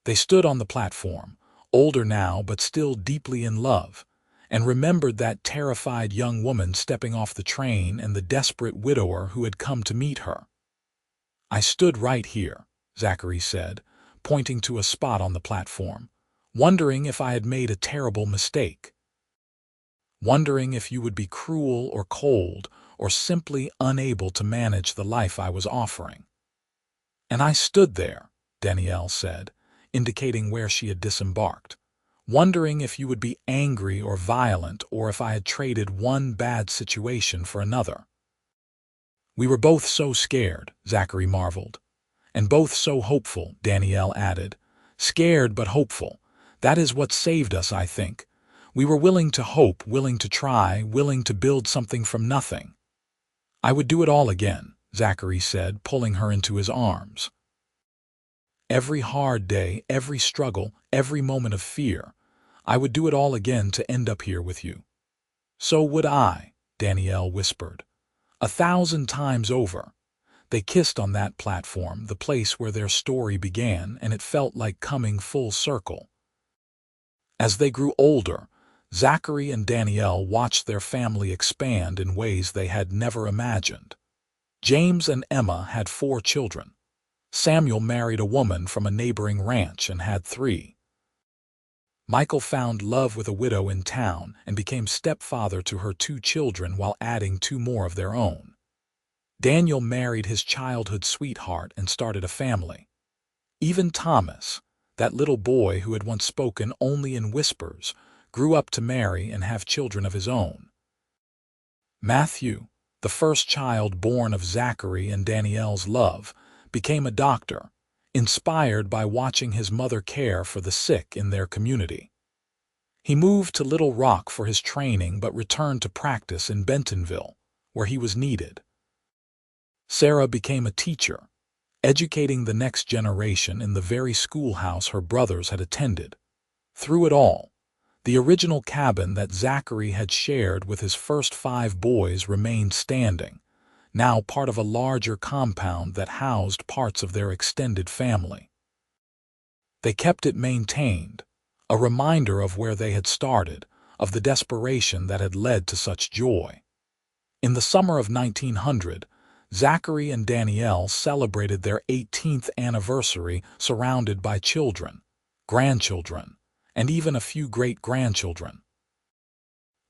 They stood on the platform, older now but still deeply in love, and remembered that terrified young woman stepping off the train and the desperate widower who had come to meet her. I stood right here, Zachary said, pointing to a spot on the platform, wondering if I had made a terrible mistake. Wondering if you would be cruel or cold or simply unable to manage the life I was offering. And I stood there, Danielle said, indicating where she had disembarked, wondering if you would be angry or violent or if I had traded one bad situation for another. We were both so scared, Zachary marveled. And both so hopeful, Danielle added. Scared but hopeful. That is what saved us, I think. We were willing to hope, willing to try, willing to build something from nothing. I would do it all again, Zachary said, pulling her into his arms. Every hard day, every struggle, every moment of fear, I would do it all again to end up here with you. So would I, Danielle whispered. 1,000 times over. They kissed on that platform, the place where their story began, and it felt like coming full circle. As they grew older, Zachary and Danielle watched their family expand in ways they had never imagined. James and Emma had 4 children. Samuel married a woman from a neighboring ranch and had 3. Michael found love with a widow in town and became stepfather to her 2 children while adding 2 more of their own. Daniel married his childhood sweetheart and started a family. Even Thomas, that little boy who had once spoken only in whispers, grew up to marry and have children of his own. Matthew, the first child born of Zachary and Danielle's love, became a doctor, inspired by watching his mother care for the sick in their community. He moved to Little Rock for his training but returned to practice in Bentonville, where he was needed. Sarah became a teacher, educating the next generation in the very schoolhouse her brothers had attended. Through it all, the original cabin that Zachary had shared with his first 5 boys remained standing, now part of a larger compound that housed parts of their extended family. They kept it maintained, a reminder of where they had started, of the desperation that had led to such joy. In the summer of 1900, Zachary and Danielle celebrated their 18th anniversary surrounded by children, grandchildren, and even a few great-grandchildren.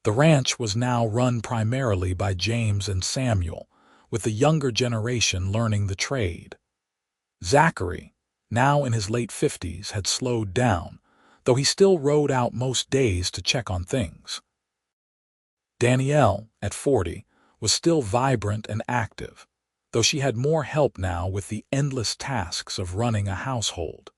The ranch was now run primarily by James and Samuel, with the younger generation learning the trade. Zachary, now in his late 50s, had slowed down, though he still rode out most days to check on things. Danielle, at 40, was still vibrant and active, though she had more help now with the endless tasks of running a household.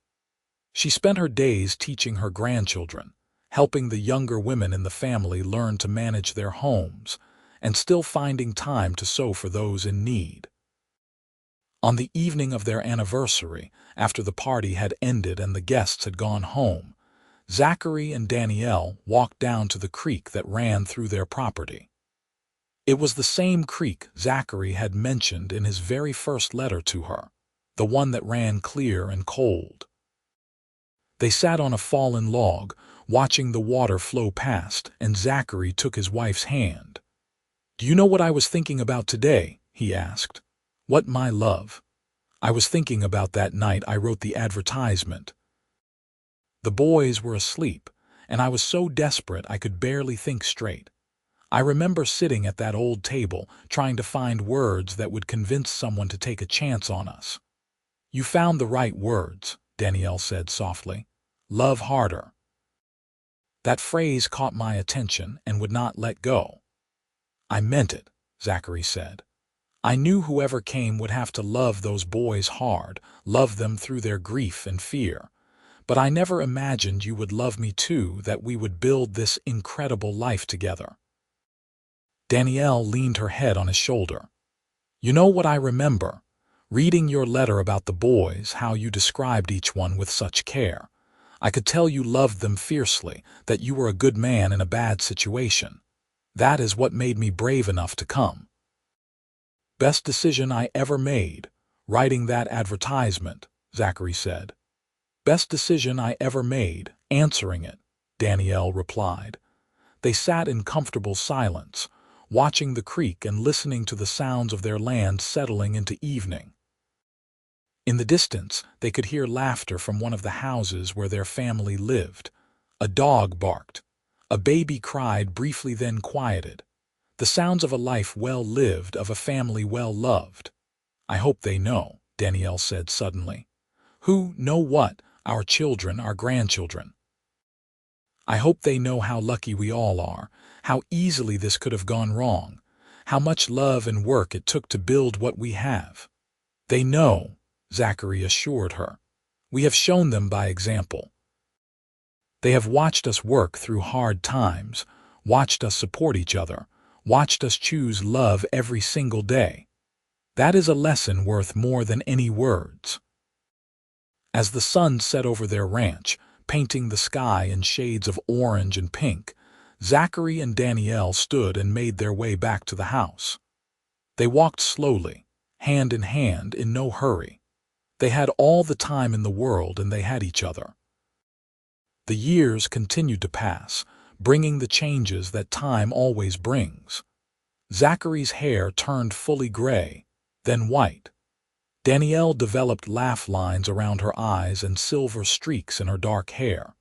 She spent her days teaching her grandchildren, helping the younger women in the family learn to manage their homes, and still finding time to sew for those in need. On the evening of their anniversary, after the party had ended and the guests had gone home, Zachary and Danielle walked down to the creek that ran through their property. It was the same creek Zachary had mentioned in his very first letter to her, the one that ran clear and cold. They sat on a fallen log, watching the water flow past, and Zachary took his wife's hand. "Do you know what I was thinking about today?" he asked. "What, my love?" "I was thinking about that night I wrote the advertisement. The boys were asleep, and I was so desperate I could barely think straight. I remember sitting at that old table, trying to find words that would convince someone to take a chance on us." "You found the right words," Danielle said softly. "Love harder." That phrase caught my attention and would not let go. "I meant it," Zachary said. "I knew whoever came would have to love those boys hard, love them through their grief and fear. But I never imagined you would love me too, that we would build this incredible life together." Danielle leaned her head on his shoulder. "You know what I remember? Reading your letter about the boys, how you described each one with such care. I could tell you loved them fiercely, that you were a good man in a bad situation. That is what made me brave enough to come." "Best decision I ever made, writing that advertisement," Zachary said. "Best decision I ever made, answering it," Danielle replied. They sat in comfortable silence, watching the creek and listening to the sounds of their land settling into evening. In the distance, they could hear laughter from one of the houses where their family lived. A dog barked. A baby cried briefly, then quieted. The sounds of a life well lived, of a family well loved. "I hope they know," Danielle said suddenly. "Who know what? Our children, our grandchildren. I hope they know how lucky we all are, how easily this could have gone wrong, how much love and work it took to build what we have." "They know," Zachary assured her. "We have shown them by example. They have watched us work through hard times, watched us support each other, watched us choose love every single day. That is a lesson worth more than any words." As the sun set over their ranch, painting the sky in shades of orange and pink, Zachary and Danielle stood and made their way back to the house. They walked slowly, hand in hand, in no hurry. They had all the time in the world, and they had each other. The years continued to pass, bringing the changes that time always brings. Zachary's hair turned fully gray, then white. Danielle developed laugh lines around her eyes and silver streaks in her dark hair.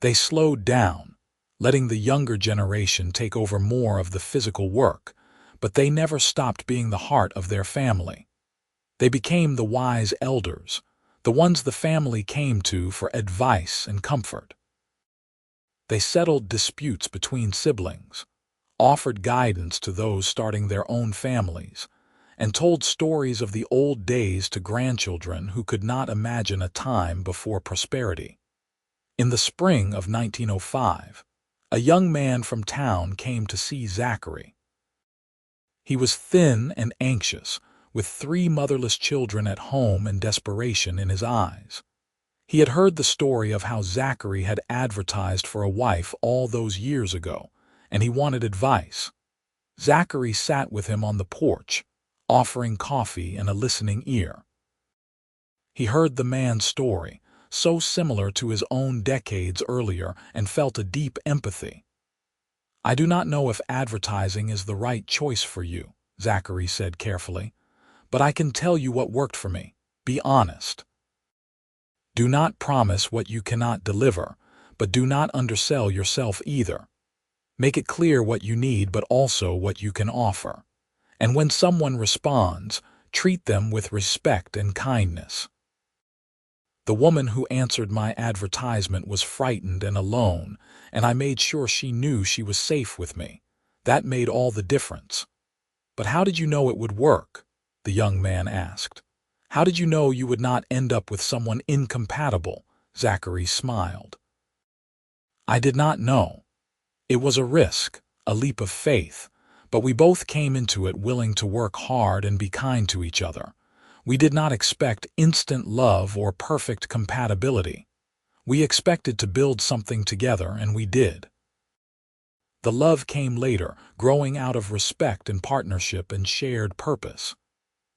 They slowed down, letting the younger generation take over more of the physical work, but they never stopped being the heart of their family. They became the wise elders, the ones the family came to for advice and comfort. They settled disputes between siblings, offered guidance to those starting their own families, and told stories of the old days to grandchildren who could not imagine a time before prosperity. In the spring of 1905, a young man from town came to see Zachary. He was thin and anxious, with 3 motherless children at home and desperation in his eyes. He had heard the story of how Zachary had advertised for a wife all those years ago, and he wanted advice. Zachary sat with him on the porch, offering coffee and a listening ear. He heard the man's story, so similar to his own decades earlier, and felt a deep empathy. "I do not know if advertising is the right choice for you," Zachary said carefully. "But I can tell you what worked for me. Be honest. Do not promise what you cannot deliver, but do not undersell yourself either. Make it clear what you need but also what you can offer. And when someone responds, treat them with respect and kindness." The woman who answered my advertisement was frightened and alone, and I made sure she knew she was safe with me. That made all the difference. "But how did you know it would work?" the young man asked. "How did you know you would not end up with someone incompatible?" Zachary smiled. "I did not know. It was a risk, a leap of faith, but we both came into it willing to work hard and be kind to each other. We did not expect instant love or perfect compatibility. We expected to build something together, and we did. The love came later, growing out of respect and partnership and shared purpose."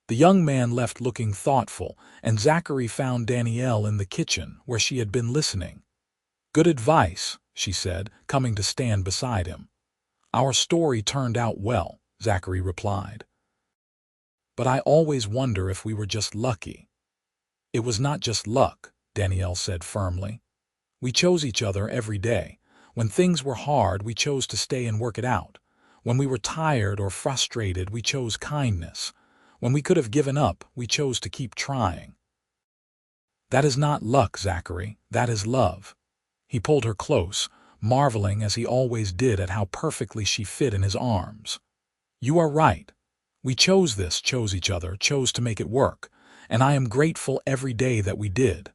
The young man left looking thoughtful, and Zachary found Danielle in the kitchen, where she had been listening. "Good advice," she said, coming to stand beside him. "Our story turned out well," Zachary replied. "But I always wonder if we were just lucky." "It was not just luck," Danielle said firmly. "We chose each other every day. When things were hard, we chose to stay and work it out. When we were tired or frustrated, we chose kindness. When we could have given up, we chose to keep trying." "That is not luck, Zachary. That is love." He pulled her close, marveling as he always did at how perfectly she fit in his arms. "You are right. We chose this, chose each other, chose to make it work, and I am grateful every day that we did."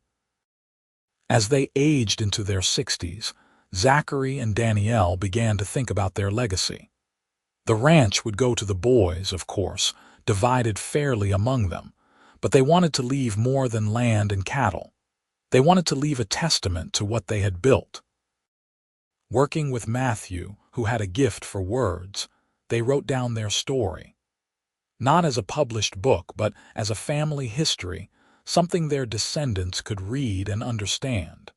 As they aged into their 60s, Zachary and Danielle began to think about their legacy. The ranch would go to the boys, of course, divided fairly among them, but they wanted to leave more than land and cattle. They wanted to leave a testament to what they had built. Working with Matthew, who had a gift for words, they wrote down their story. Not as a published book, but as a family history, something their descendants could read and understand.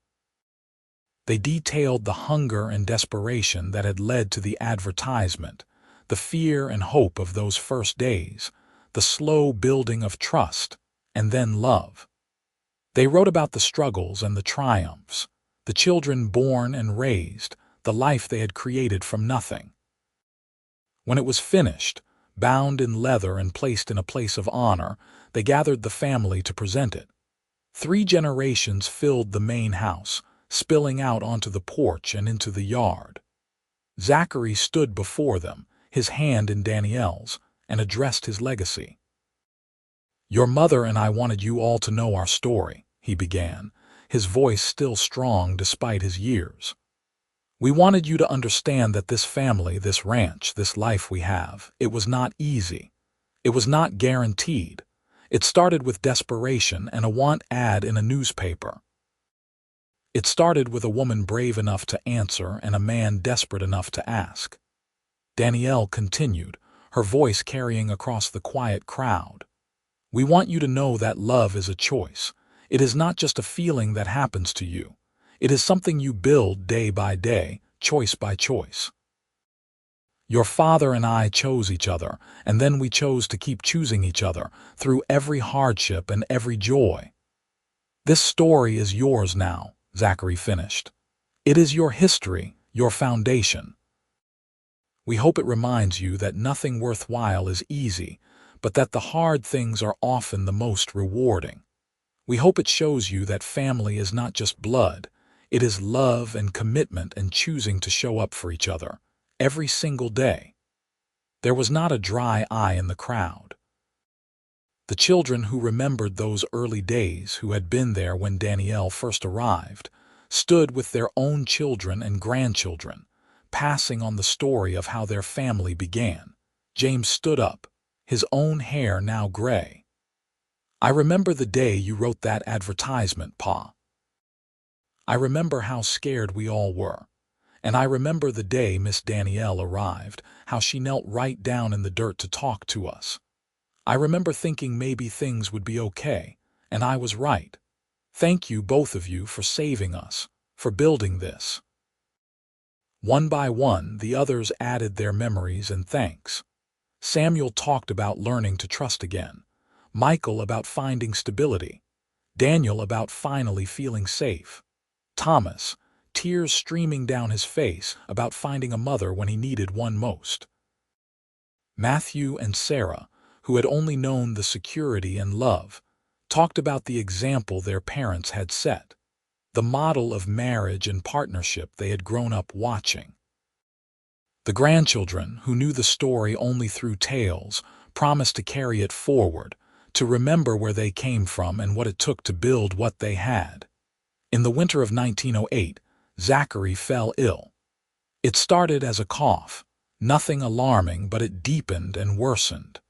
They detailed the hunger and desperation that had led to the advertisement, the fear and hope of those first days, the slow building of trust, and then love. They wrote about the struggles and the triumphs, the children born and raised, the life they had created from nothing. When it was finished, bound in leather and placed in a place of honor, they gathered the family to present it. 3 generations filled the main house, spilling out onto the porch and into the yard. Zachary stood before them, his hand in Danielle's, and addressed his legacy. "Your mother and I wanted you all to know our story," he began, his voice still strong despite his years. "We wanted you to understand that this family, this ranch, this life we have, it was not easy. It was not guaranteed. It started with desperation and a want ad in a newspaper. It started with a woman brave enough to answer and a man desperate enough to ask." Danielle continued, her voice carrying across the quiet crowd. "We want you to know that love is a choice. It is not just a feeling that happens to you. It is something you build day by day, choice by choice. Your father and I chose each other, and then we chose to keep choosing each other through every hardship and every joy. This story is yours now," Zachary finished. "It is your history, your foundation. We hope it reminds you that nothing worthwhile is easy, but that the hard things are often the most rewarding. We hope it shows you that family is not just blood. It is love and commitment and choosing to show up for each other, every single day." There was not a dry eye in the crowd. The children who remembered those early days, who had been there when Danielle first arrived, stood with their own children and grandchildren, passing on the story of how their family began. James stood up, his own hair now gray. "I remember the day you wrote that advertisement, Pa. I remember how scared we all were. And I remember the day Miss Danielle arrived, how she knelt right down in the dirt to talk to us. I remember thinking maybe things would be okay, and I was right. Thank you, both of you, for saving us, for building this." One by one, the others added their memories and thanks. Samuel talked about learning to trust again. Michael about finding stability. Daniel about finally feeling safe. Thomas, tears streaming down his face, about finding a mother when he needed one most. Matthew and Sarah, who had only known the security and love, talked about the example their parents had set, the model of marriage and partnership they had grown up watching. The grandchildren, who knew the story only through tales, promised to carry it forward, to remember where they came from and what it took to build what they had. In the winter of 1908, Zachary fell ill. It started as a cough, nothing alarming, but it deepened and worsened.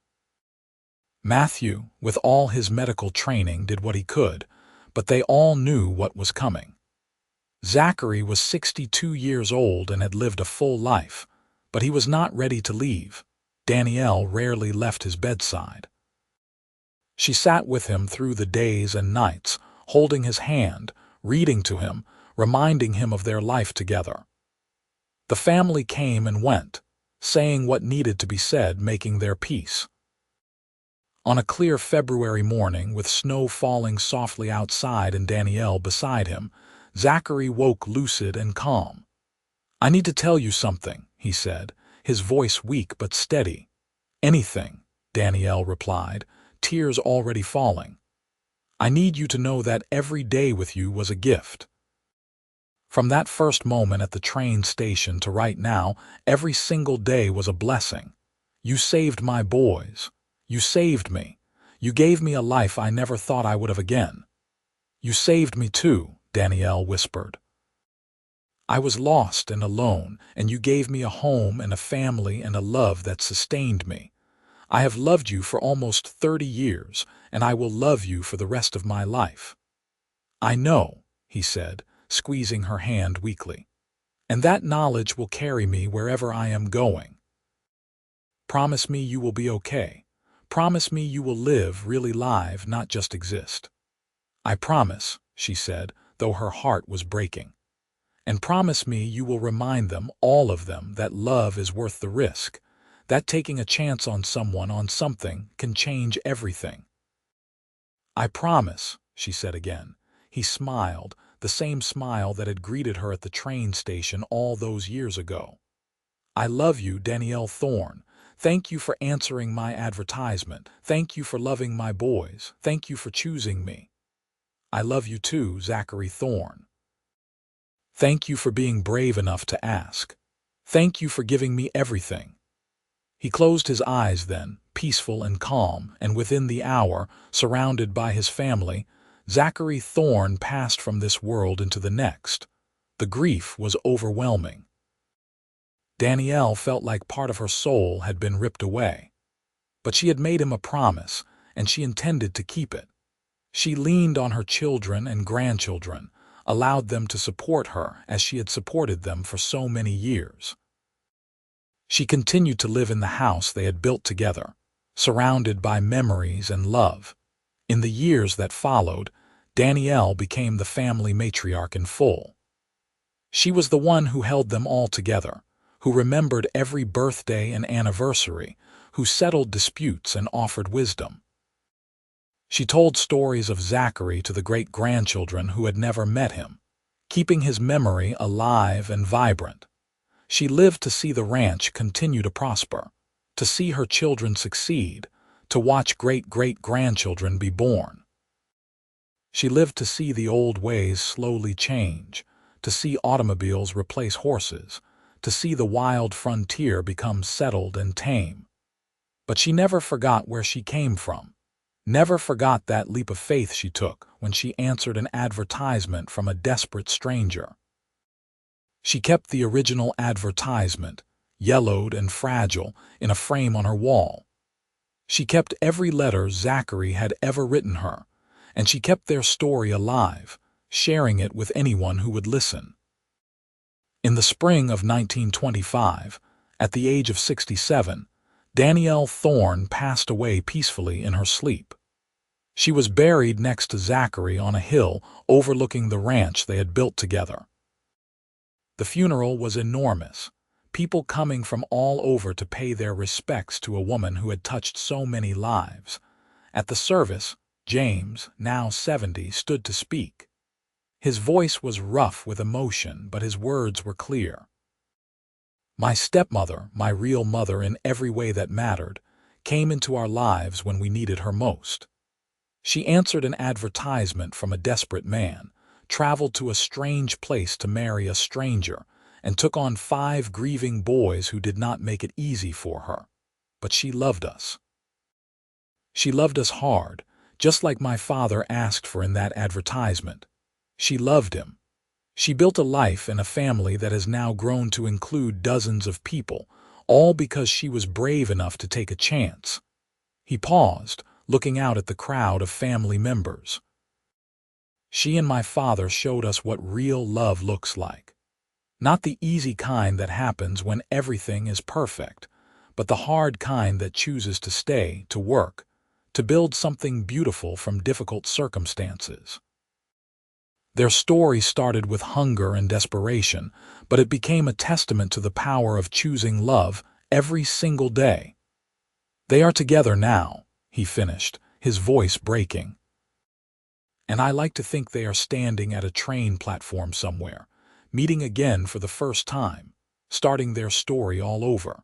Matthew, with all his medical training, did what he could, but they all knew what was coming. Zachary was 62 years old and had lived a full life, but he was not ready to leave. Danielle rarely left his bedside. She sat with him through the days and nights, holding his hand, reading to him, reminding him of their life together. The family came and went, saying what needed to be said, making their peace. On a clear February morning, with snow falling softly outside and Danielle beside him, Zachary woke lucid and calm. "I need to tell you something," he said, his voice weak but steady. "Anything," Danielle replied, tears already falling. "I need you to know that every day with you was a gift." From that first moment at the train station to right now, every single day was a blessing. "You saved my boys. You saved me. You gave me a life I never thought I would have again." "You saved me too," Danielle whispered. "I was lost and alone, and you gave me a home and a family and a love that sustained me. I have loved you for almost 30 years, and I will love you for the rest of my life." "I know," he said, squeezing her hand weakly. "And that knowledge will carry me wherever I am going. Promise me you will be okay. Promise me you will live, really live, not just exist." "I promise," she said, though her heart was breaking. "And promise me you will remind them, all of them, that love is worth the risk, that taking a chance on someone, on something, can change everything." "I promise," she said again. He smiled, the same smile that had greeted her at the train station all those years ago. "I love you, Danielle Thorn. Thank you for answering my advertisement. Thank you for loving my boys. Thank you for choosing me. I love you too, Zachary Thorn. Thank you for being brave enough to ask. Thank you for giving me everything." He closed his eyes then, peaceful and calm, and within the hour, surrounded by his family, Zachary Thorn passed from this world into the next. The grief was overwhelming. Danielle felt like part of her soul had been ripped away. But she had made him a promise, and she intended to keep it. She leaned on her children and grandchildren, allowed them to support her as she had supported them for so many years. She continued to live in the house they had built together, surrounded by memories and love. In the years that followed, Danielle became the family matriarch in full. She was the one who held them all together, who remembered every birthday and anniversary, who settled disputes and offered wisdom. She told stories of Zachary to the great-grandchildren who had never met him, keeping his memory alive and vibrant. She lived to see the ranch continue to prosper, to see her children succeed, to watch great-great-grandchildren be born. She lived to see the old ways slowly change, to see automobiles replace horses, to see the wild frontier become settled and tame. But she never forgot where she came from, never forgot that leap of faith she took when she answered an advertisement from a desperate stranger. She kept the original advertisement, yellowed and fragile, in a frame on her wall. She kept every letter Zachary had ever written her, and she kept their story alive, sharing it with anyone who would listen. In the spring of 1925, at the age of 67, Danielle Thorn passed away peacefully in her sleep. She was buried next to Zachary on a hill overlooking the ranch they had built together. The funeral was enormous. people coming from all over to pay their respects to a woman who had touched so many lives. At the service, James, now 70, stood to speak. His voice was rough with emotion, but his words were clear. My stepmother, my real mother in every way that mattered, came into our lives when we needed her most. She answered an advertisement from a desperate man, traveled to a strange place to marry a stranger, and took on 5 grieving boys who did not make it easy for her. But she loved us. She loved us hard, just like my father asked for in that advertisement. She loved him. She built a life and a family that has now grown to include dozens of people, all because she was brave enough to take a chance. He paused, looking out at the crowd of family members. She and my father showed us what real love looks like. Not the easy kind that happens when everything is perfect, but the hard kind that chooses to stay, to work, to build something beautiful from difficult circumstances. Their story started with hunger and desperation, but it became a testament to the power of choosing love every single day. They are together now, he finished, his voice breaking. And I like to think they are standing at a train platform somewhere, meeting again for the first time, starting their story all over.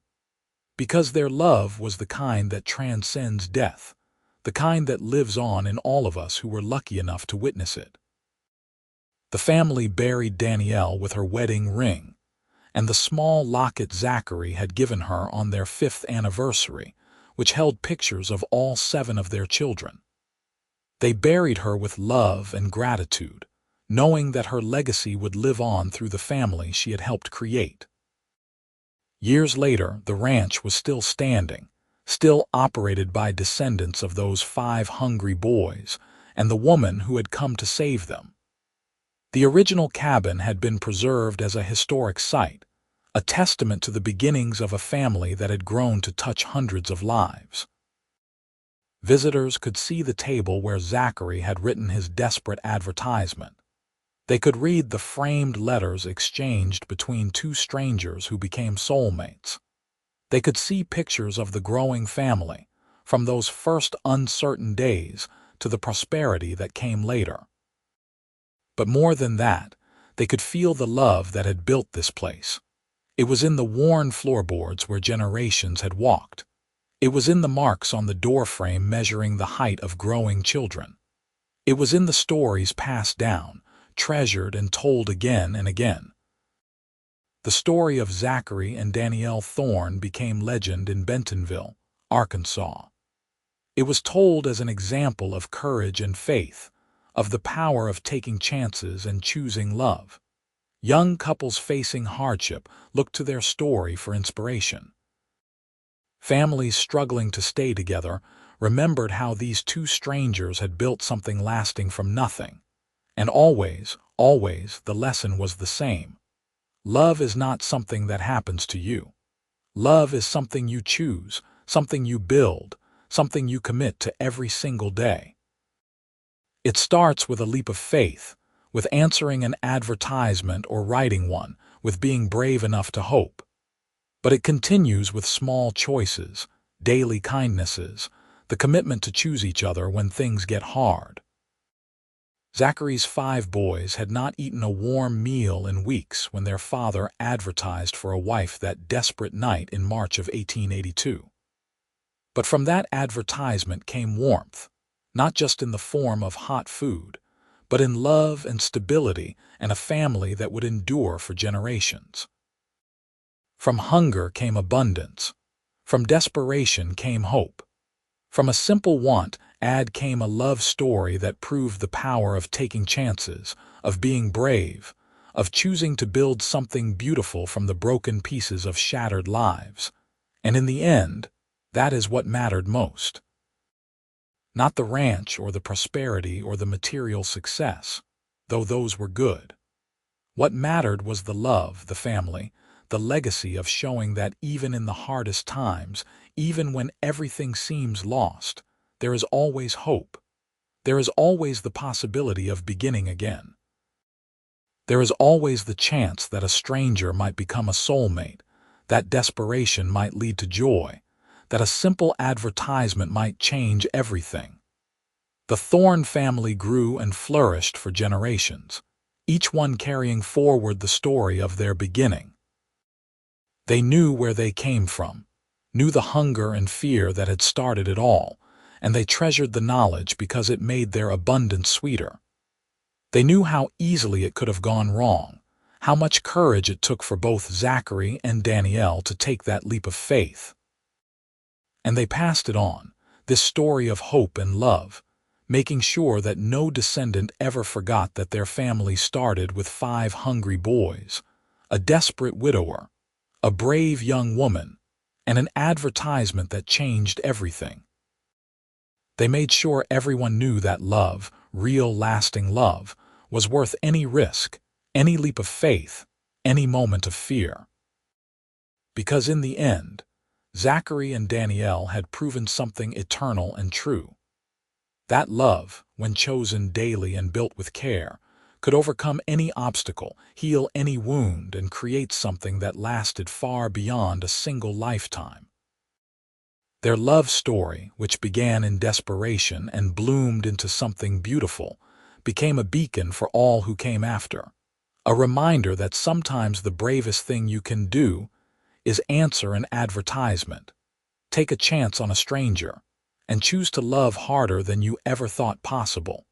Because their love was the kind that transcends death, the kind that lives on in all of us who were lucky enough to witness it. The family buried Danielle with her wedding ring, and the small locket Zachary had given her on their 5th anniversary, which held pictures of all 7 of their children. They buried her with love and gratitude, knowing that her legacy would live on through the family she had helped create. Years later, the ranch was still standing, still operated by descendants of those 5 hungry boys and the woman who had come to save them. The original cabin had been preserved as a historic site, a testament to the beginnings of a family that had grown to touch hundreds of lives. Visitors could see the table where Zachary had written his desperate advertisement. They could read the framed letters exchanged between 2 strangers who became soulmates. They could see pictures of the growing family, from those first uncertain days to the prosperity that came later. But more than that, they could feel the love that had built this place. It was in the worn floorboards where generations had walked. It was in the marks on the doorframe measuring the height of growing children. It was in the stories passed down, treasured and told again and again. The story of Zachary and Danielle Thorn became legend in Bentonville, Arkansas. It was told as an example of courage and faith, of the power of taking chances and choosing love. Young couples facing hardship looked to their story for inspiration. Families struggling to stay together remembered how these 2 strangers had built something lasting from nothing. And always, always, the lesson was the same. Love is not something that happens to you. Love is something you choose, something you build, something you commit to every single day. It starts with a leap of faith, with answering an advertisement or writing one, with being brave enough to hope. But it continues with small choices, daily kindnesses, the commitment to choose each other when things get hard. Zachary's 5 boys had not eaten a warm meal in weeks when their father advertised for a wife that desperate night in March of 1882. But from that advertisement came warmth, not just in the form of hot food, but in love and stability and a family that would endure for generations. From hunger came abundance. From desperation came hope. From a simple want came a love story that proved the power of taking chances, of being brave, of choosing to build something beautiful from the broken pieces of shattered lives. And in the end, that is what mattered most. Not the ranch or the prosperity or the material success, though those were good. What mattered was the love, the family, the legacy of showing that even in the hardest times, even when everything seems lost, there is always hope. There is always the possibility of beginning again. There is always the chance that a stranger might become a soulmate, that desperation might lead to joy, that a simple advertisement might change everything. The Thorn family grew and flourished for generations, each one carrying forward the story of their beginning. They knew where they came from, knew the hunger and fear that had started it all, and they treasured the knowledge because it made their abundance sweeter. They knew how easily it could have gone wrong, how much courage it took for both Zachary and Danielle to take that leap of faith. And they passed it on, this story of hope and love, making sure that no descendant ever forgot that their family started with 5 hungry boys, a desperate widower, a brave young woman, and an advertisement that changed everything. They made sure everyone knew that love, real lasting love, was worth any risk, any leap of faith, any moment of fear. Because in the end, Zachary and Danielle had proven something eternal and true. That love, when chosen daily and built with care, could overcome any obstacle, heal any wound, and create something that lasted far beyond a single lifetime. Their love story, which began in desperation and bloomed into something beautiful, became a beacon for all who came after, a reminder that sometimes the bravest thing you can do is answer an advertisement, take a chance on a stranger, and choose to love harder than you ever thought possible.